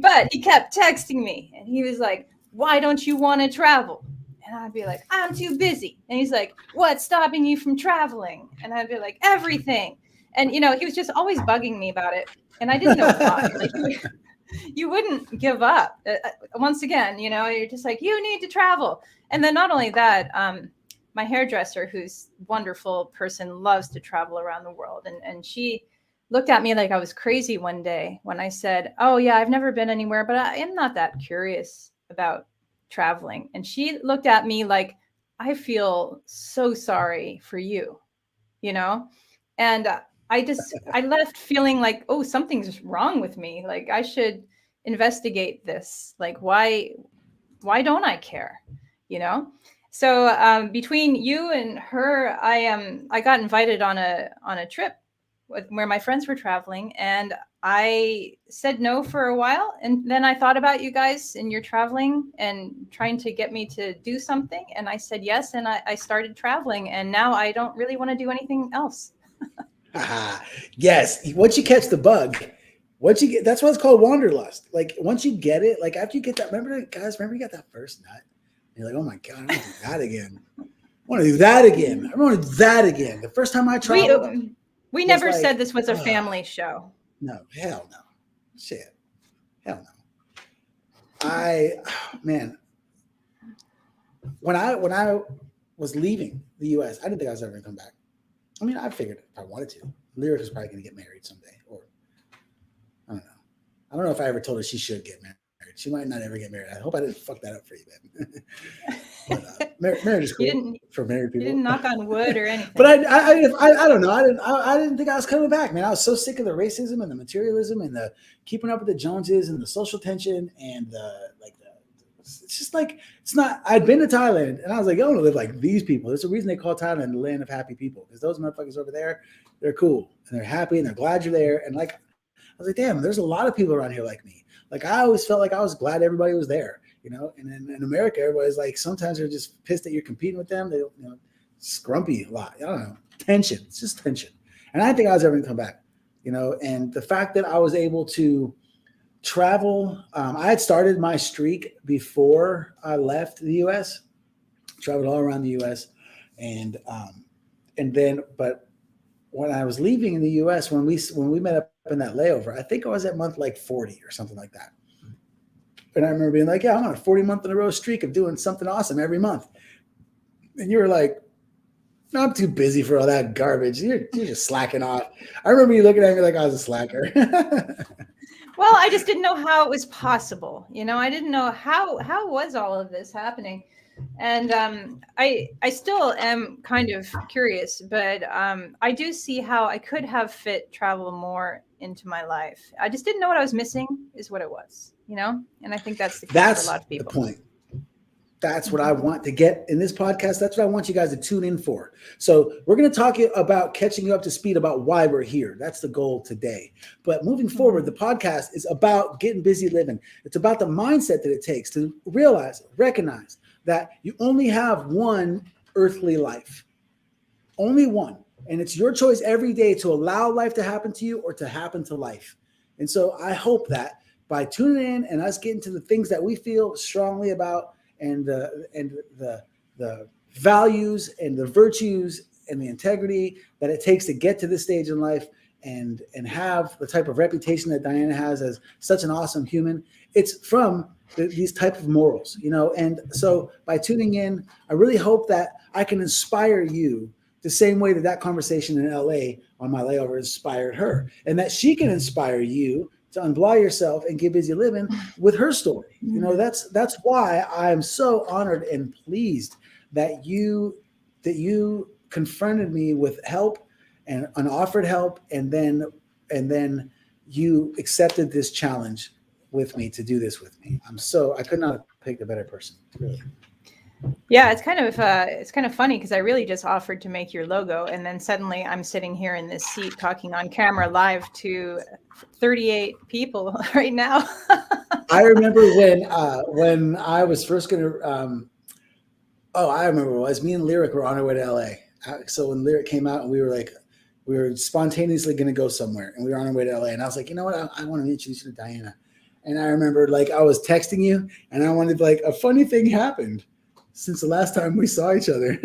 but he kept texting me and he was like, why don't you want to travel? And I'd be like, I'm too busy. And he's like, what's stopping you from traveling? And I'd be like, everything. And, you know, he was just always bugging me about it. And I didn't know why. Like, you wouldn't give up. Once again, you know, you're just like, you need to travel. And then not only that, my hairdresser, who's a wonderful person, loves to travel around the world. And she looked at me like I was crazy one day when I said, oh, yeah, I've never been anywhere, but I am not that curious about traveling. And she looked at me like, I feel so sorry for you, you know? And I left feeling like, oh, something's wrong with me. Like I should investigate this. Like, why don't I care? You know? So between you and her, I got invited on a trip where my friends were traveling, and I said no for a while. And then I thought about you guys and your traveling and trying to get me to do something. And I said yes. And I started traveling, and now I don't really want to do anything else. Yes. Once you catch the bug, that's why it's called wanderlust. Like once you get it, like after you get that, remember you got that first nut? And you're like, oh my God, I want to do that again. I want to do that again. I want to do that again. The first time I traveled. We never said this was a family show. No, hell no. Shit. Hell no. When I was leaving the US, I didn't think I was ever gonna come back. I mean, I figured if I wanted to, Lyric was probably gonna get married someday, or I don't know. I don't know if I ever told her she should get married. She might not ever get married. I hope I didn't fuck that up for you, man. But marriage is cool for married people. You didn't knock on wood or anything. But I don't know. I didn't think I was coming back, man. I was so sick of the racism and the materialism and the keeping up with the Joneses and the social tension and it's just like, it's not. I'd been to Thailand and I was like, I want to live like these people. There's a reason they call Thailand the land of happy people, because those motherfuckers over there, they're cool and they're happy and they're glad you're there. And like, I was like, damn, there's a lot of people around here like me. Like I always felt like I was glad everybody was there, you know. And then in America, everybody's like, sometimes they're just pissed that you're competing with them. They don't, you know, scrumpy a lot. I don't know, tension. It's just tension. And I didn't think I was ever gonna come back, you know. And the fact that I was able to travel, I had started my streak before I left the U.S. Traveled all around the U.S. and then, but when I was leaving in the U.S., when we met up in that layover, I think I was at month like 40 or something like that. And I remember being like, yeah, I'm on a 40 month in a row streak of doing something awesome every month. And you were like, I'm too busy for all that garbage. You're just slacking off. I remember you looking at me like I was a slacker. Well, I just didn't know how it was possible. I didn't know how was all of this happening. And I still am kind of curious, but I do see how I could have fit travel more into my life. I just didn't know what I was missing is what it was, and I think that's the case for a lot of The people. point. That's what I want to get in this podcast. That's what I want you guys to tune in for. So we're going to talk about catching you up to speed about why we're here. That's the goal today. But moving forward, the podcast is about getting busy living. It's about the mindset that it takes to recognize that you only have one earthly life, only one. And it's your choice every day to allow life to happen to you or to happen to life. And so I hope that by tuning in and us getting to the things that we feel strongly about, and the values and the virtues and the integrity that it takes to get to this stage in life and have the type of reputation that Diana has as such an awesome human, it's from these type of morals, And so by tuning in, I really hope that I can inspire you the same way that conversation in LA on my layover inspired her, and that she can inspire you to unblaw yourself and get busy living with her story. That's why I'm so honored and pleased that you confronted me with help and offered help, and then you accepted this challenge with me to do this with me. I could not have picked a better person, really. Yeah, it's kind of funny because I really just offered to make your logo, and then suddenly I'm sitting here in this seat talking on camera live to 38 people right now. I remember when I was first going to. I remember it was me and Lyric were on our way to LA. So when Lyric came out, and we were spontaneously going to go somewhere, and we were on our way to LA, and I was like, you know what, I want to introduce you to Diana. And I remember I was texting you, and I wanted a funny thing happened since the last time we saw each other,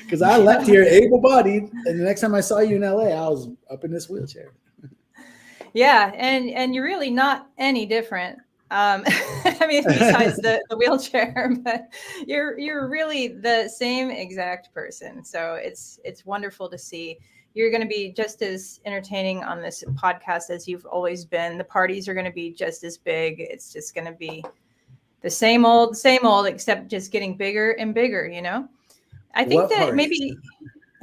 because I left here able-bodied, and the next time I saw you in LA, I was up in this wheelchair. Yeah, and you're really not any different. Besides the wheelchair, but you're really the same exact person. So it's wonderful to see. You're going to be just as entertaining on this podcast as you've always been. The parties are going to be just as big. It's just going to be the same old, except just getting bigger and bigger, I think that maybe,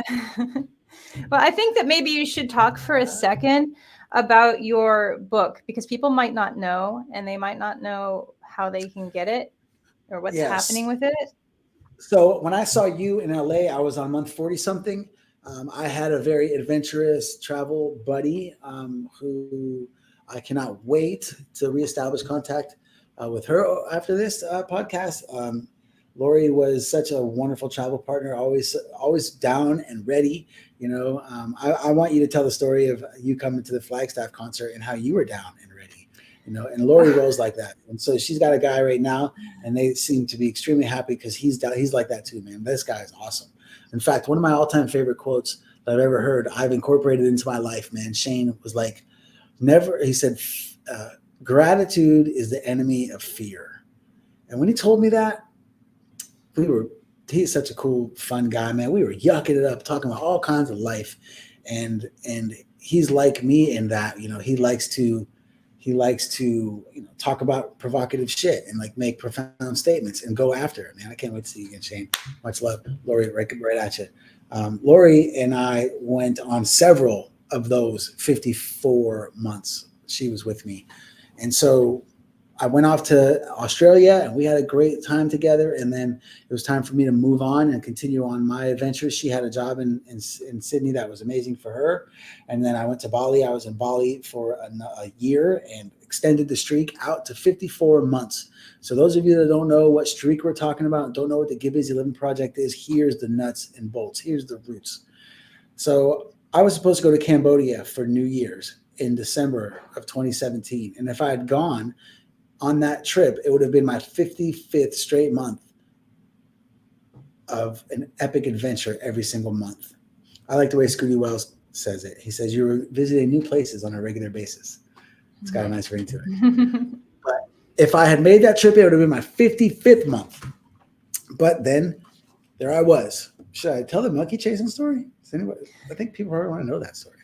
well, I think that maybe you should talk for a second about your book, because people might not know, and they might not know how they can get it or what's happening with it. So when I saw you in LA, I was on month 40 something. I had a very adventurous travel buddy who I cannot wait to reestablish contact with her after this podcast. Lori was such a wonderful travel partner, always down and ready. I want you to tell the story of you coming to the Flagstaff concert and how you were down and ready. And Lori rolls like that. And so she's got a guy right now, and they seem to be extremely happy because he's down. He's like that too, man. This guy is awesome. In fact, one of my all-time favorite quotes that I've ever heard, I've incorporated into my life, man. Shane was like, he said, gratitude is the enemy of fear. And when he told me that, he's such a cool, fun guy, man. We were yucking it up, talking about all kinds of life. And he's like me in that, he likes to talk about provocative shit and make profound statements and go after it, man. I can't wait to see you again, Shane. Much love. Lori, right at you. Lori and I went on several of those 54 months she was with me. And so I went off to Australia, and we had a great time together. And then it was time for me to move on and continue on my adventures. She had a job in Sydney that was amazing for her. And then I went to Bali. I was in Bali for a year and extended the streak out to 54 months. So those of you that don't know what streak we're talking about and don't know what the Get Busy Living Project is, here's the nuts and bolts. Here's the roots. So I was supposed to go to Cambodia for New Year's in December of 2017. And if I had gone on that trip, it would have been my 55th straight month of an epic adventure every single month. I like the way Scooty Wells says it. He says, you're visiting new places on a regular basis. It's got a nice ring to it. But if I had made that trip, it would have been my 55th month. But then there I was, Should I tell the monkey chasing story? Does anybody, I think people probably want to know that story.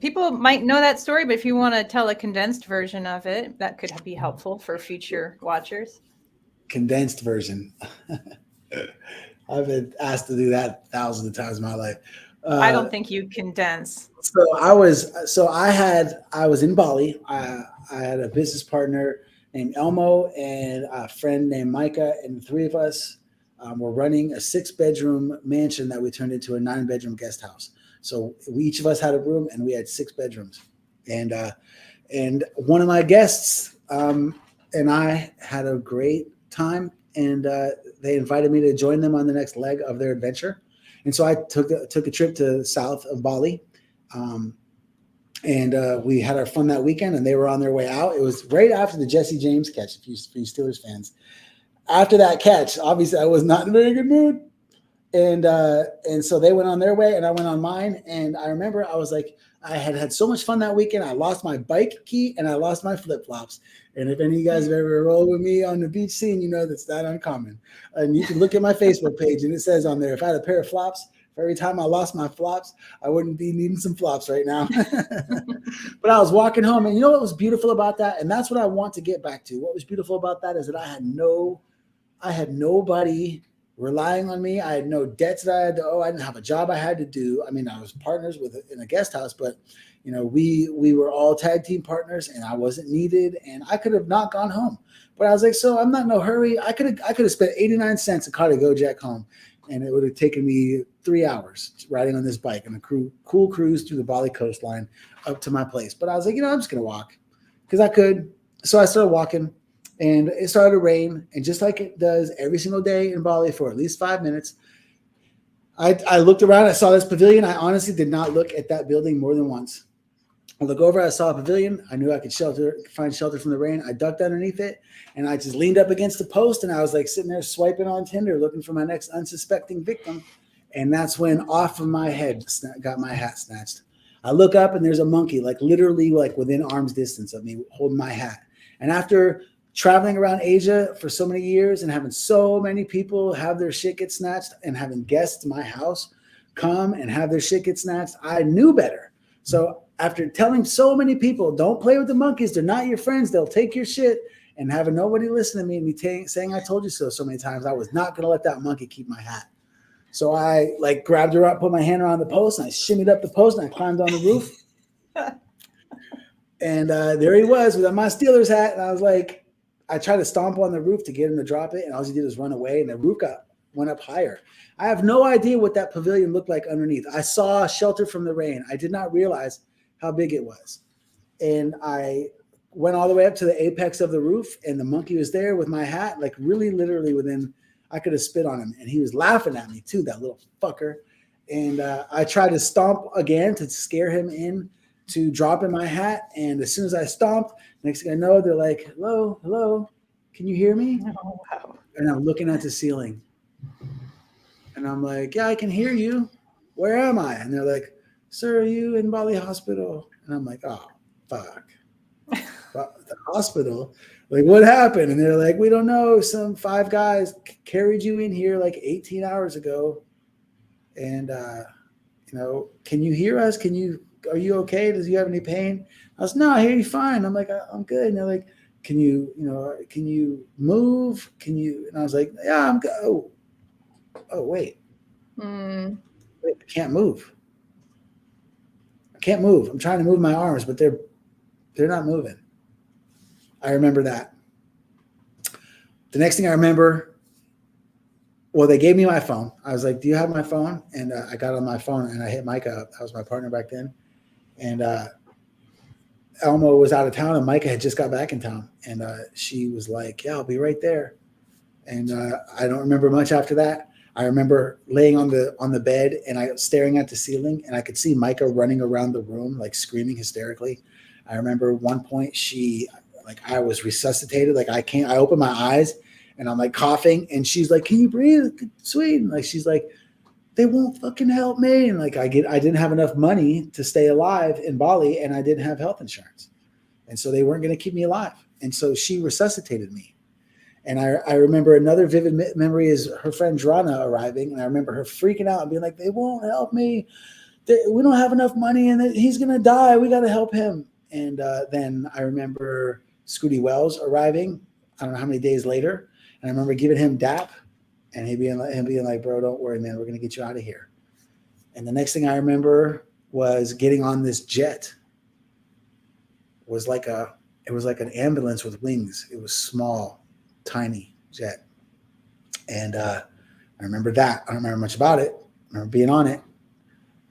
People might know that story, but if you want to tell a condensed version of it, that could be helpful for future watchers. Condensed version. I've been asked to do that thousands of times in my life. I don't think you condense. So I was in Bali. I had a business partner named Elmo and a friend named Micah, and the three of us were running a 6-bedroom mansion that we turned into a 9-bedroom guest house. So each of us had a room, and we had 6 bedrooms. And one of my guests and I had a great time, and they invited me to join them on the next leg of their adventure. And so I took a trip to the south of Bali, and we had our fun that weekend, and they were on their way out. It was right after the Jesse James catch, for you Steelers fans. After that catch, obviously I was not in a very good mood. And so they went on their way, and I went on mine. And I remember I was like, I had so much fun that weekend. I lost my bike key and I lost my flip-flops. And if any of you guys have ever rolled with me on the beach scene, you know that's not uncommon. And you can look at my Facebook page, and it says on there, if I had a pair of flops, for every time I lost my flops, I wouldn't be needing some flops right now. But I was walking home, and you know what was beautiful about that? And that's what I want to get back to. What was beautiful about that is that I had nobody relying on me. I had no debts that I had to owe. I didn't have a job I had to do. I mean, I was partners in a guest house, but you know, we were all tag team partners, and I wasn't needed, and I could have not gone home. But I was like, so I'm not in no hurry. I could have spent 89 cents and caught a Gojek home, and it would have taken me 3 hours riding on this bike on a cool cruise through the Bali coastline up to my place. But I was like, you know, I'm just gonna walk because I could. So I started walking. And it started to rain, and just like it does every single day in Bali for at least 5 minutes, I looked around. I saw this pavilion. I honestly did not look at that building more than once. I look over. I saw a pavilion. I knew I could find shelter from the rain. I ducked underneath it, and I just leaned up against the post, and I was like sitting there swiping on Tinder, looking for my next unsuspecting victim. And that's when off of my head got my hat snatched. I look up, and there's a monkey, like literally like within arm's distance of me, holding my hat. And after traveling around Asia for so many years and having so many people have their shit get snatched, and having guests to my house come and have their shit get snatched, I knew better. So after telling so many people, don't play with the monkeys, they're not your friends, they'll take your shit, and having nobody listen to me and me saying I told you so many times, I was not going to let that monkey keep my hat. So I like grabbed her up, put my hand around the post, and I shimmied up the post, and I climbed on the roof. And there he was with my Steelers hat, and I was like, I tried to stomp on the roof to get him to drop it, and all he did was run away, and the roof went up higher. I have no idea what that pavilion looked like underneath. I saw shelter from the rain. I did not realize how big it was. And I went all the way up to the apex of the roof, and the monkey was there with my hat, like really literally within, I could have spit on him. And he was laughing at me too, that little fucker. And I tried to stomp again to scare him in to drop in my hat. And as soon as I stomped, next thing I know, they're like, hello, can you hear me? Oh, wow. And I'm looking at the ceiling. And I'm like, yeah, I can hear you. Where am I? And they're like, sir, are you in Bali hospital? And I'm like, oh, fuck. The hospital? Like, what happened? And they're like, we don't know. Some 5 guys carried you in here like 18 hours ago. And, you know, can you hear us? Are you okay? Does you have any pain? I was, no, I hear you fine. I'm like, I'm good. And they're like, can you move? And I was like, yeah, I'm good. Oh, wait. Wait, I can't move. I'm trying to move my arms, but they're not moving. I remember that. The next thing I remember, well, they gave me my phone. I was like, do you have my phone? And I got on my phone, and I hit Micah up. That was my partner back then. And Elmo was out of town, and Micah had just got back in town. And she was like, yeah, I'll be right there. And I don't remember much after that. I remember laying on the bed, and I was staring at the ceiling, and I could see Micah running around the room, like screaming hysterically. I remember one point I was resuscitated. Like I opened my eyes, and I'm like coughing, and she's like, can you breathe? Swede. And like, she's like, they won't fucking help me. And like, I didn't have enough money to stay alive in Bali, and I didn't have health insurance. And so they weren't going to keep me alive. And so she resuscitated me. And I remember another vivid memory is her friend Drana arriving, and I remember her freaking out and being like, "They won't help me. We don't have enough money, and he's gonna die. We got to help him." And then I remember Scooty Wells arriving. I don't know how many days later, and I remember giving him DAP, and him being like, "Bro, don't worry, man. We're gonna get you out of here." And the next thing I remember was getting on this jet. It was like an ambulance with wings. It was small, tiny jet. And I remember that. I don't remember much about it. I remember being on it.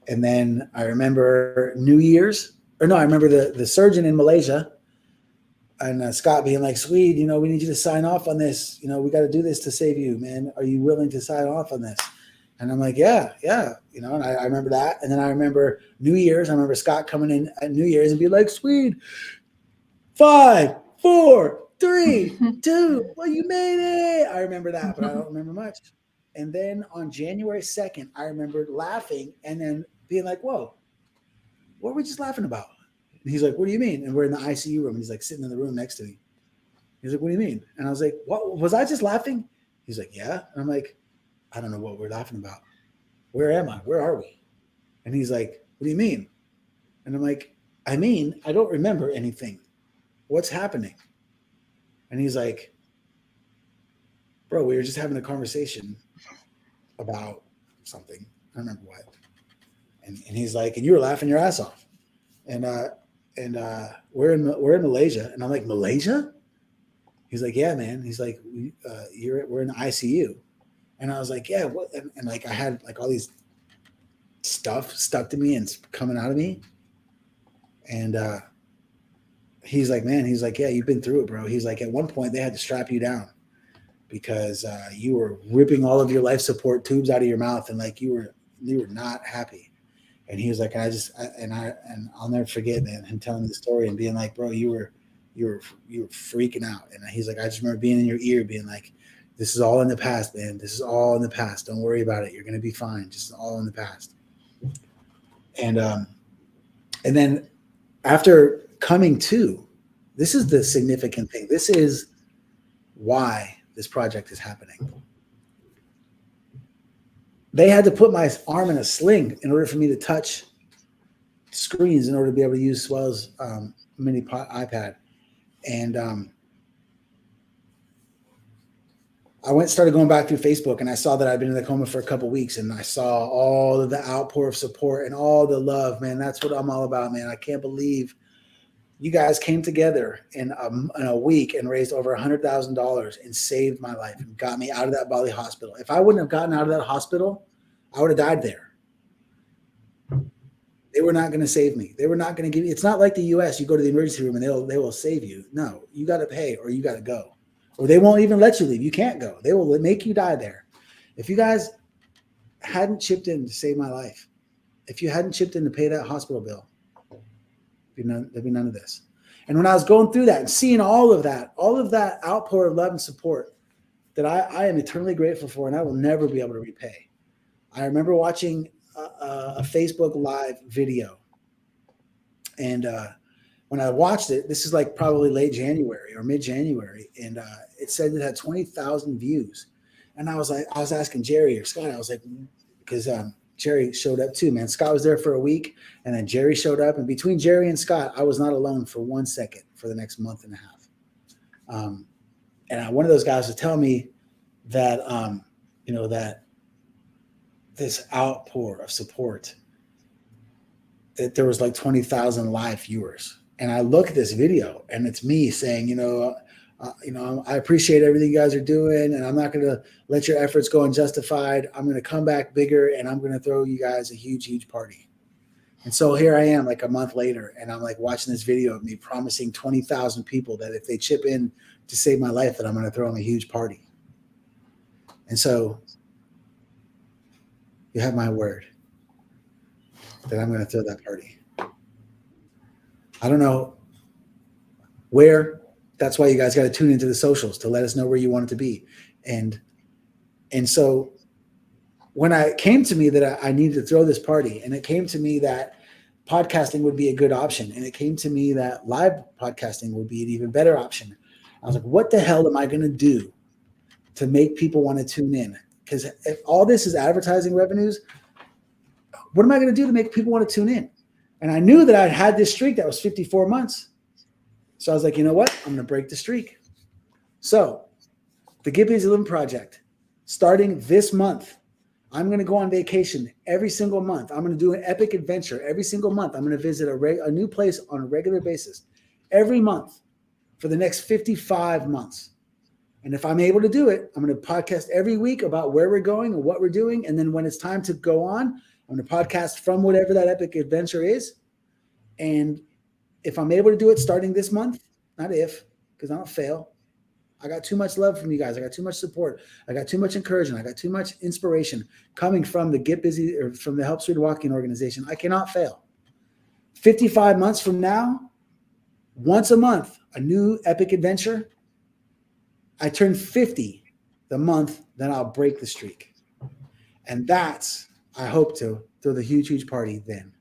And then I remember New Year's, or no, I remember the surgeon in Malaysia and Scott being like, "Swede, we need you to sign off on this. We got to do this to save you, man. Are you willing to sign off on this?" And I'm like, yeah. And I remember that. And then I remember New Year's. I remember Scott coming in at New Year's and be like, "Swede, 5, 4, 3, 2, well, you made it." I remember that, but I don't remember much. And then on January 2nd, I remember laughing and then being like, "Whoa, what were we just laughing about?" And he's like, "What do you mean?" And we're in the ICU room, and he's like sitting in the room next to me. He's like, "What do you mean?" And I was like, "What, was I just laughing?" He's like, "Yeah." And I'm like, "I don't know what we're laughing about. Where am I? Where are we?" And he's like, "What do you mean?" And I'm like, "I mean, I don't remember anything. What's happening?" And he's like, "Bro, we were just having a conversation about something. I don't remember what." And he's like, "And you were laughing your ass off." And we're in Malaysia. And I'm like, "Malaysia?" He's like, "Yeah, man." He's like, we're in the ICU." And I was like, "Yeah, what?" And like I had like all these stuff stuck to me and coming out of me. And he's like, "Man," he's like, "Yeah, you've been through it, bro." He's like, "At one point they had to strap you down because you were ripping all of your life support tubes out of your mouth, and like you were not happy." And he was like, and I'll never forget, man, him telling me the story and being like, "Bro, you were freaking out." And he's like, "I just remember being in your ear being like, this is all in the past, man. This is all in the past. Don't worry about it. You're going to be fine. Just all in the past." And then after coming to, this is the significant thing. This is why this project is happening. They had to put my arm in a sling in order for me to touch screens in order to be able to use Swell's mini iPad. And I started going back through Facebook, and I saw that I'd been in the coma for a couple of weeks, and I saw all of the outpour of support and all the love, man. That's what I'm all about, man. I can't believe you guys came together in a week and raised over $100,000 and saved my life and got me out of that Bali hospital. If I wouldn't have gotten out of that hospital, I would have died there. They were not going to save me. They were not going to give you. It's not like the US. You go to the emergency room and they will save you. No, you got to pay or you got to go. Or they won't even let you leave. You can't go. They will make you die there. If you guys hadn't chipped in to save my life, if you hadn't chipped in to pay that hospital bill, there'd be none of this. And when I was going through that and seeing all of that outpour of love and support that I am eternally grateful for, and I will never be able to repay. I remember watching a Facebook Live video. And when I watched it, this is like probably late January or mid-January, and it said it had 20,000 views. And I was asking Jerry or Scott, I was like, because Jerry showed up too, man. Scott was there for a week, and then Jerry showed up. And between Jerry and Scott, I was not alone for 1 second for the next month and a half. And one of those guys was telling me that, that this outpour of support, that there was like 20,000 live viewers. And I look at this video, and it's me saying, I appreciate everything you guys are doing, and I'm not going to let your efforts go unjustified. I'm going to come back bigger, and I'm going to throw you guys a huge, huge party. And so here I am like a month later, and I'm like watching this video of me promising 20,000 people that if they chip in to save my life, that I'm going to throw them a huge party. And so you have my word that I'm going to throw that party. I don't know where. That's why you guys got to tune into the socials to let us know where you want it to be. And so when it came to me that I needed to throw this party, and it came to me that podcasting would be a good option, and it came to me that live podcasting would be an even better option, I was like, what the hell am I going to do to make people want to tune in. Because if all this is advertising revenues, what am I going to do to make people want to tune in? And I knew that I had this streak that was 54 months. So I was like, you know what? I'm going to break the streak. So the Get Busy Living Project, starting this month, I'm going to go on vacation every single month. I'm going to do an epic adventure every single month. I'm going to visit a new place on a regular basis every month for the next 55 months. And if I'm able to do it, I'm going to podcast every week about where we're going and what we're doing. And then when it's time to go on, I'm going to podcast from whatever that epic adventure is. And if I'm able to do it starting this month, not if, because I don't fail. I got too much love from you guys. I got too much support. I got too much encouragement. I got too much inspiration coming from the Get Busy or from the Help Swede Walking organization. I cannot fail. 55 months from now, once a month, a new epic adventure. I turn 50 the month, then I'll break the streak. And that's, I hope to throw the huge, huge party then.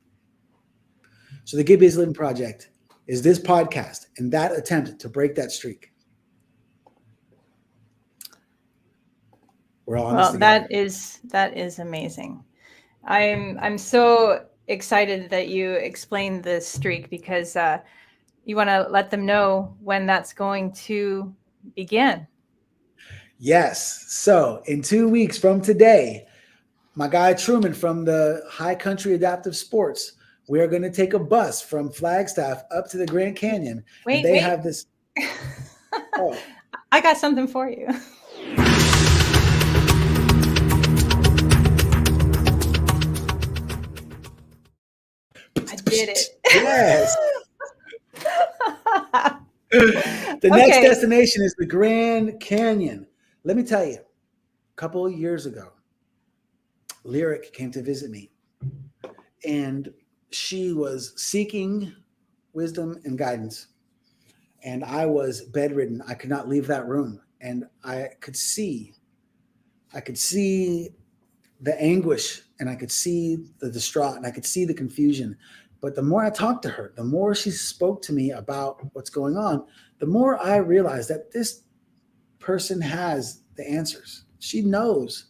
So the Get Busy Living Project is this podcast and that attempt to break that streak. We're all on this together. That is amazing. I'm so excited that you explained the streak because you want to let them know when that's going to begin. Yes. So in 2 weeks from today, my guy Truman from the High Country Adaptive Sports, we are going to take a bus from Flagstaff up to the Grand Canyon. Wait, and they have this. Oh. I got something for you. I did it. Yes. The next destination is the Grand Canyon. Let me tell you, a couple of years ago, Lyric came to visit me, and she was seeking wisdom and guidance. And I was bedridden. I could not leave that room. And I could see the anguish, and I could see the distraught, and I could see the confusion. But the more I talked to her, the more she spoke to me about what's going on, the more I realized that this person has the answers. She knows.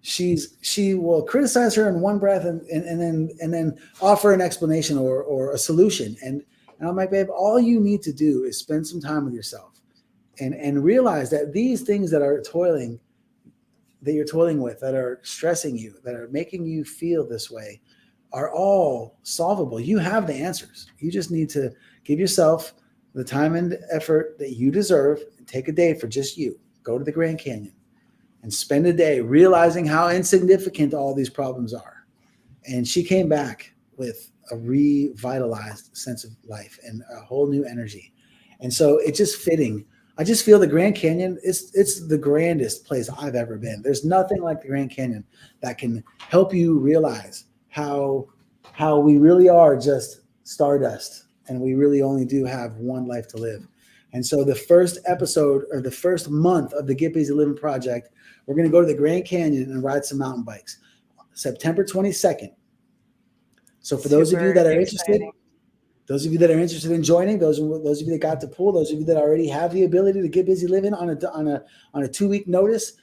She will criticize her in one breath and then offer an explanation or a solution. And I'm like, babe, all you need to do is spend some time with yourself and realize that these things that you're toiling with, that are stressing you, that are making you feel this way, are all solvable. You have the answers. You just need to give yourself the time and effort that you deserve and take a day for just you. Go to the Grand Canyon and spend a day realizing how insignificant all these problems are. And she came back with a revitalized sense of life and a whole new energy. And so it's just fitting. I just feel the Grand Canyon, it's the grandest place I've ever been. There's nothing like the Grand Canyon that can help you realize how we really are just stardust, and we really only do have one life to live. And so the first episode or the first month of the Get Busy Living Project, we're going to go to the Grand Canyon and ride some mountain bikes, September 22nd. So for those of you that are interested, those of you that are interested in joining, those of you that got the pool, those of you that already have the ability to get busy living on a 2-week notice,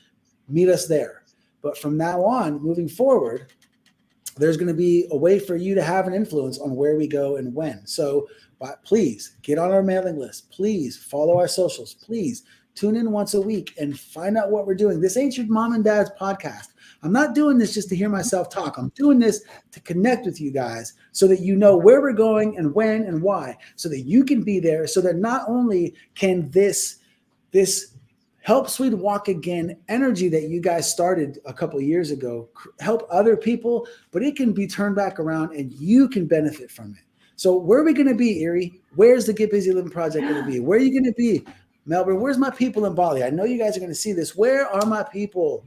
meet us there. But from now on, moving forward, there's going to be a way for you to have an influence on where we go and when. So please get on our mailing list. Please follow our socials. Please tune in once a week and find out what we're doing. This ain't your mom and dad's podcast. I'm not doing this just to hear myself talk. I'm doing this to connect with you guys so that you know where we're going and when and why, so that you can be there, so that not only can this Help Swede Walk Again energy that you guys started a couple of years ago help other people, but it can be turned back around and you can benefit from it. So where are we going to be, Erie? Where's the Get Busy Living Project going to be? Where are you going to be, Melbourne? Where's my people in Bali? I know you guys are going to see this. Where are my people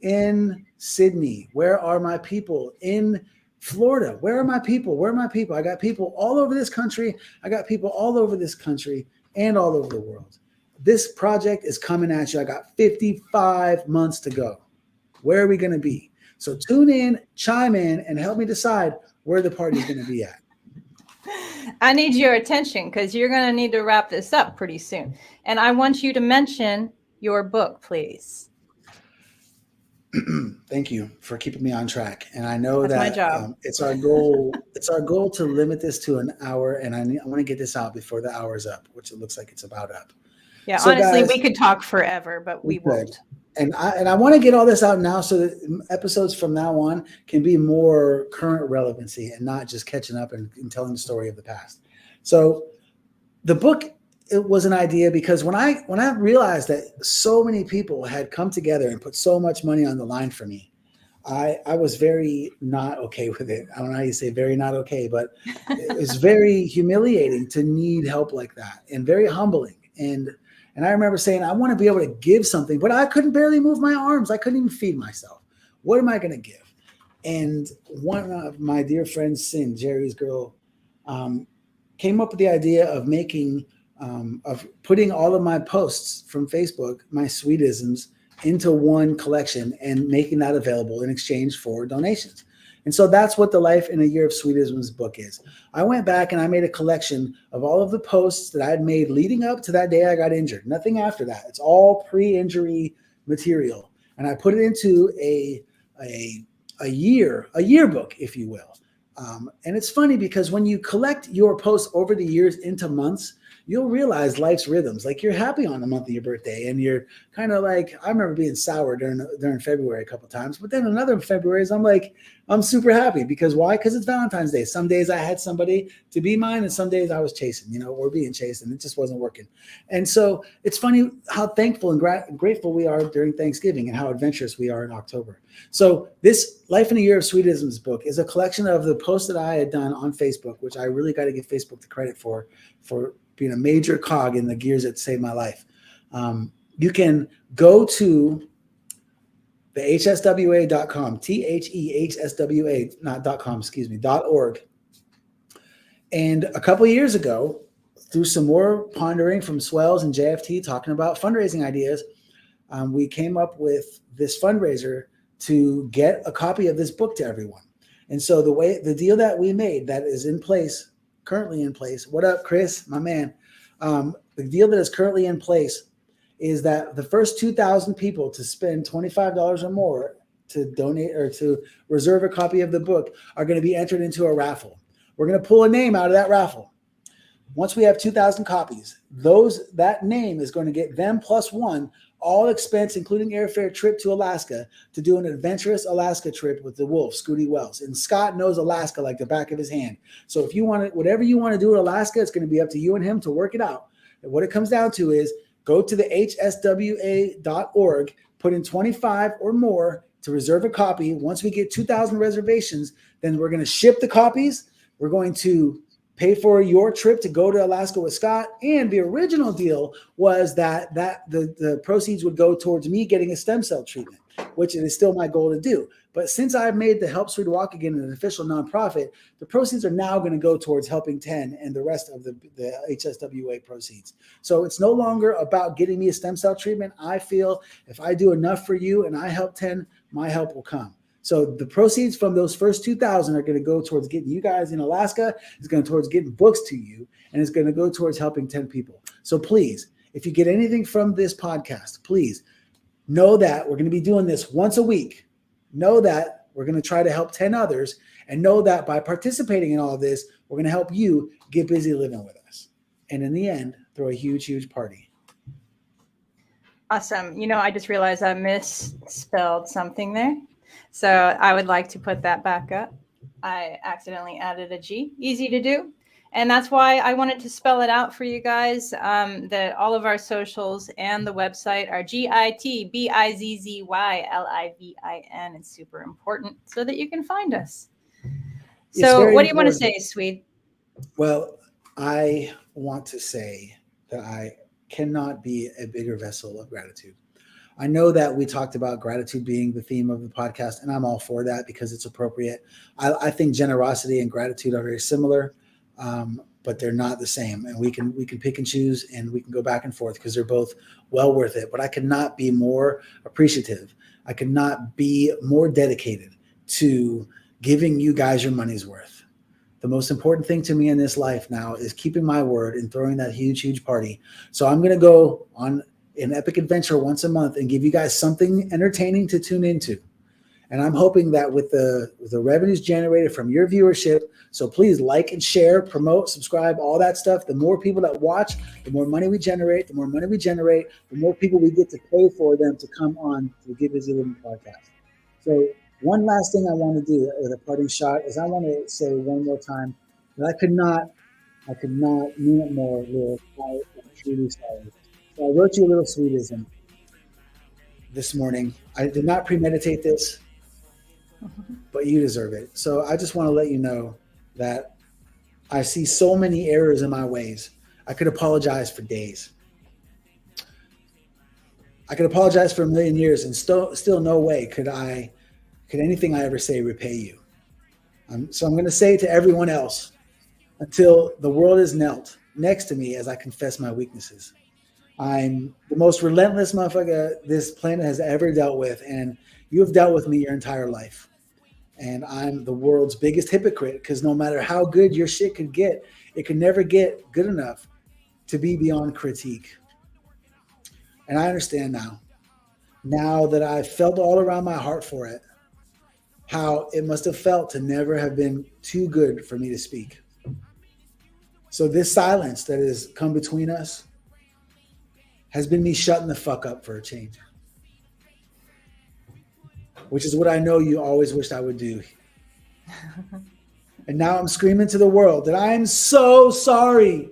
in Sydney? Where are my people in Florida? Where are my people? Where are my people? I got people all over this country. I got people all over this country and all over the world. This project is coming at you. I got 55 months to go. Where are we going to be? So tune in, chime in, and help me decide where the party is going to be at. I need your attention because you're going to need to wrap this up pretty soon. And I want you to mention your book, please? Thank you for keeping me on track. And I know That's my that job. it's our goal. It's our goal to limit this to an hour, and I want to get this out before the hour is up, which it looks like it's about up. Yeah, So, honestly, guys, we could talk forever, but we good. won't. And I want to get all this out now so that episodes from now on can be more current relevancy and not just catching up and telling the story of the past. So, the book, it was an idea because when I realized that so many people had come together and put so much money on the line for me, I was very not okay with it. I don't know how you say very not okay, but it's very humiliating to need help like that, and very humbling. And I remember saying, I want to be able to give something, but I couldn't barely move my arms. I couldn't even feed myself. What am I going to give? And one of my dear friends, Sin, Jerry's girl, came up with the idea of of putting all of my posts from Facebook, my Swedisms, into one collection and making that available in exchange for donations. And so that's what the Life in a Year of Swedisms book is. I went back and I made a collection of all of the posts that I had made leading up to that day I got injured. Nothing after that. It's all pre-injury material. And I put it into a yearbook, if you will. And it's funny because when you collect your posts over the years into months, you'll realize life's rhythms. Like you're happy on the month of your birthday, and you're kind of like, I remember being sour during February a couple of times, but then another February's I'm super happy because why? Because it's Valentine's Day. Some days I had somebody to be mine, and some days I was chasing, or being chased, and it just wasn't working. And so it's funny how thankful and grateful we are during Thanksgiving and how adventurous we are in October. So this Life in a Year of Swedisms book is a collection of the posts that I had done on Facebook, which I really got to give Facebook the credit for being a major cog in the gears that saved my life. You can go to the hswa.com, THEHSWA, not .com, excuse me, .org. And a couple of years ago, through some more pondering from Swells and JFT talking about fundraising ideas, we came up with this fundraiser to get a copy of this book to everyone. And so the deal that we made that is in place, currently in place. What up, Chris, my man? The deal that is currently in place is that the first 2,000 people to spend $25 or more to donate or to reserve a copy of the book are going to be entered into a raffle. We're going to pull a name out of that raffle. Once we have 2,000 copies, that name is going to get them plus one, all expense, including airfare trip to Alaska to do an adventurous Alaska trip with the wolf, Scooty Wells. And Scott knows Alaska like the back of his hand. So if you want to, whatever you want to do in Alaska, it's going to be up to you and him to work it out. And what it comes down to is go to the hswa.org, put in 25 or more to reserve a copy. Once we get 2,000 reservations, then we're going to ship the copies. We're going to pay for your trip to go to Alaska with Scott. And the original deal was that the proceeds would go towards me getting a stem cell treatment, which it is still my goal to do. But since I've made the Help Swede Walk Again an official nonprofit, the proceeds are now going to go towards helping 10 and the rest of the HSWA proceeds. So it's no longer about getting me a stem cell treatment. I feel if I do enough for you and I help 10, my help will come. So the proceeds from those first 2,000 are going to go towards getting you guys in Alaska. It's going towards getting books to you, and it's going to go towards helping 10 people. So please, if you get anything from this podcast, please know that we're going to be doing this once a week. Know that we're going to try to help 10 others, and know that by participating in all of this, we're going to help you get busy living with us. And in the end, throw a huge, huge party. Awesome. I just realized I misspelled something there. So I would like to put that back up. I accidentally added a G. Easy to do. And that's why I wanted to spell it out for you guys, that all of our socials and the website are gitbizzylivin. It's super important so that you can find us. So what do you want to say, Swede? Well, I want to say that I cannot be a bigger vessel of gratitude. I know that we talked about gratitude being the theme of the podcast, and I'm all for that because it's appropriate. I think generosity and gratitude are very similar, but they're not the same. And we can pick and choose, and we can go back and forth because they're both well worth it. But I could not be more appreciative. I could not be more dedicated to giving you guys your money's worth. The most important thing to me in this life now is keeping my word and throwing that huge, huge party. So I'm going to go on an epic adventure once a month and give you guys something entertaining to tune into. And I'm hoping that with the revenues generated from your viewership, so please like and share, promote, subscribe, all that stuff. The more people that watch, the more money we generate. The more money we generate, the more people we get to pay for them to come on to the Get Busy Living podcast. So one last thing I want to do with a parting shot is I want to say one more time that I could not mean it more, Lord. I'm truly sorry. So I wrote you a little Swedism this morning. I did not premeditate this, but you deserve it. So I just want to let you know that I see so many errors in my ways. I could apologize for days. I could apologize for a million years, and still no way could anything I ever say repay you. So I'm going to say to everyone else, until the world is knelt next to me as I confess my weaknesses. I'm the most relentless motherfucker this planet has ever dealt with, and you have dealt with me your entire life. And I'm the world's biggest hypocrite, because no matter how good your shit could get, it could never get good enough to be beyond critique. And I understand now that I've felt all around my heart for it, how it must have felt to never have been too good for me to speak. So this silence that has come between us has been me shutting the fuck up for a change. Which is what I know you always wished I would do. And now I'm screaming to the world that I am so sorry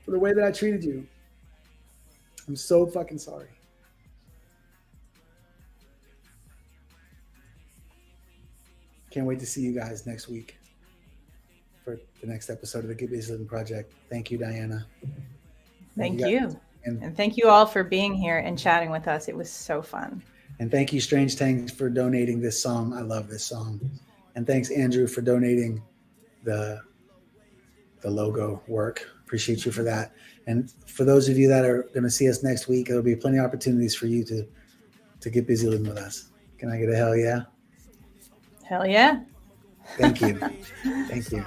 for the way that I treated you. I'm so fucking sorry. Can't wait to see you guys next week for the next episode of the gitbizzylivin Project. Thank you, Diana. Thank you. And thank you all for being here and chatting with us. It was so fun. And thank you, Strange Tangs, for donating this song. I love this song. And thanks, Andrew, for donating the logo work. Appreciate you for that. And for those of you that are going to see us next week, there'll be plenty of opportunities for you to get busy living with us. Can I get a hell yeah? Hell yeah. Thank you. Thank you.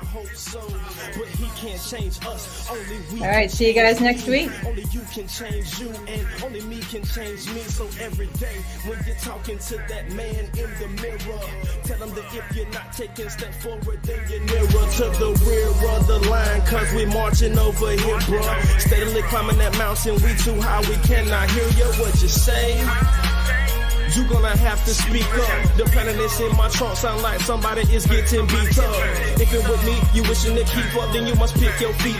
All right. See you guys next week. Only you can change you, and only me can change me. So every day when you're talking to that man in the mirror, tell him that if you're not taking a step forward, then you're nearer to the rear of the line. Cause we marching over here, bro. Steadily climbing that mountain. We too high, we cannot hear you. What you say? You gonna have to speak up. The planet is in my trunk, sound like somebody is getting beat up. If it with me, you wishing to keep up, then you must pick your feet